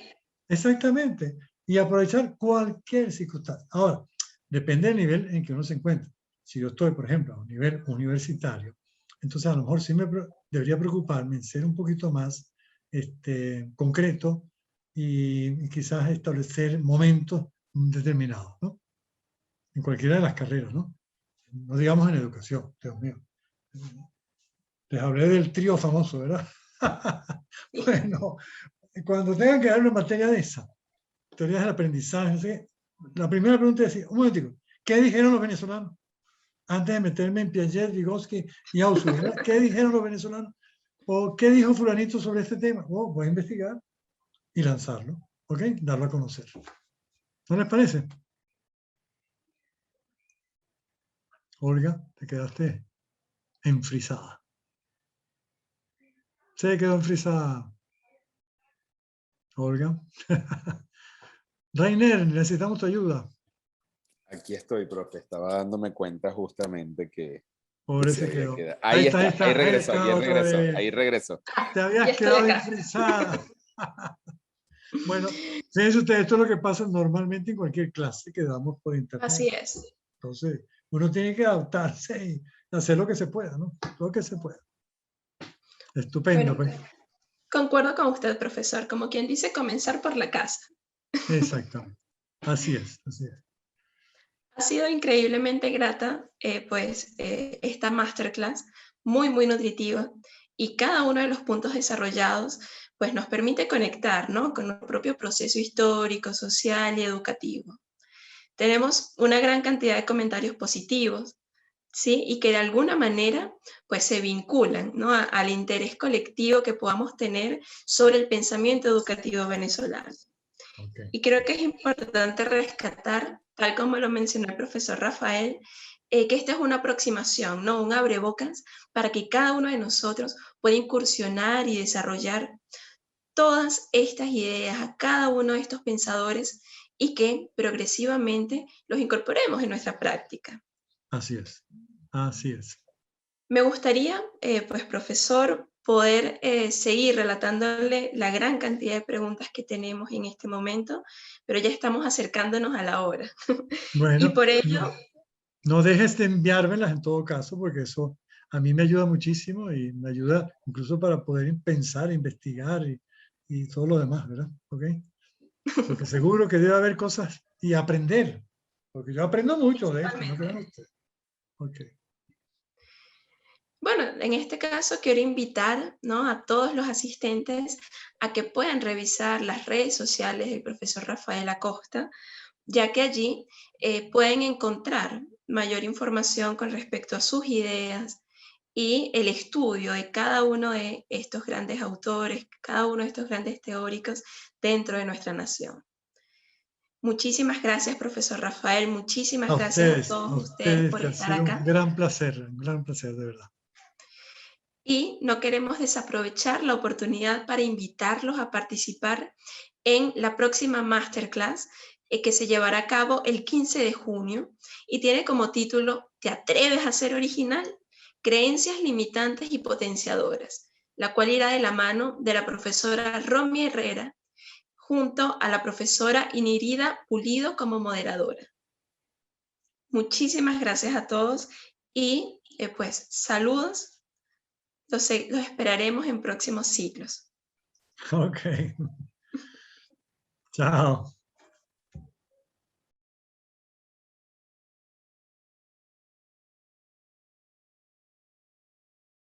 Exactamente. Y aprovechar cualquier circunstancia. Ahora, depende del nivel en que uno se encuentra. Si yo estoy, por ejemplo, a un nivel universitario, entonces a lo mejor sí debería preocuparme en ser un poquito más concreto y quizás establecer momentos determinados, ¿no? En cualquiera de las carreras, ¿no? No digamos en educación, Dios mío. Les hablé del trío famoso, ¿verdad? Bueno, cuando tengan que dar una materia de esa, teorías del aprendizaje, no sé, la primera pregunta es decir, un momentico, ¿qué dijeron los venezolanos? Antes de meterme en Piaget, Vygotsky y Ausubel, ¿verdad? ¿Qué dijeron los venezolanos? ¿O qué dijo fulanito sobre este tema? Oh, voy a investigar y lanzarlo, ¿ok? Darlo a conocer. ¿No les parece? Olga, te quedaste enfrisada. Se quedó enfrisada. Olga. Rainer, necesitamos tu ayuda. Aquí estoy, profe. Estaba dándome cuenta justamente que Pobre se se había quedó. quedado. Ahí está, ahí regresó, ahí regresó. Te habías quedado enfrisada. Bueno, fíjense ustedes, esto es lo que pasa normalmente en cualquier clase que damos por internet. Así es. Entonces, uno tiene que adaptarse y hacer lo que se pueda, ¿no? Lo que se pueda. Estupendo, Bueno, pues. Concuerdo con usted, profesor. Como quien dice, comenzar por la casa. Exactamente. Así es, así es. Ha sido increíblemente grata, esta masterclass, muy nutritiva, y cada uno de los puntos desarrollados, pues nos permite conectar, ¿no?, con nuestro propio proceso histórico, social y educativo. Tenemos una gran cantidad de comentarios positivos, ¿sí? Y que de alguna manera, pues se vinculan, ¿no?, al interés colectivo que podamos tener sobre el pensamiento educativo venezolano. Okay. Y creo que es importante rescatar, tal como lo mencionó el profesor Rafael, que esta es una aproximación, ¿no?, un abrebocas para que cada uno de nosotros pueda incursionar y desarrollar todas estas ideas a cada uno de estos pensadores y que progresivamente los incorporemos en nuestra práctica. Así es. Así es. Me gustaría, pues, profesor, poder seguir relatándole la gran cantidad de preguntas que tenemos en este momento, pero ya estamos acercándonos a la hora. Y Bueno, por ello, no dejes de enviármelas en todo caso, porque eso a mí me ayuda muchísimo y me ayuda incluso para poder pensar, investigar y todo lo demás, ¿verdad? ¿Ok? Porque seguro que debe haber cosas y aprender, porque yo aprendo mucho de esto, no crean ustedes. Ok. bueno, en este caso quiero invitar, ¿no?, a todos los asistentes a que puedan revisar las redes sociales del profesor Rafael Acosta, ya que allí pueden encontrar mayor información con respecto a sus ideas y el estudio de cada uno de estos grandes autores, cada uno de estos grandes teóricos dentro de nuestra nación. Muchísimas gracias, profesor Rafael. Muchísimas gracias a todos ustedes por que ha estar sido acá. un gran placer, de verdad. Y no queremos desaprovechar la oportunidad para invitarlos a participar en la próxima masterclass que se llevará a cabo el 15 de junio y tiene como título ¿Te atreves a ser original? Creencias limitantes y potenciadoras, la cual irá de la mano de la profesora Romy Herrera junto a la profesora Inirida Pulido como moderadora. Muchísimas gracias a todos y pues saludos. Los esperaremos en próximos ciclos. Ok. Chao.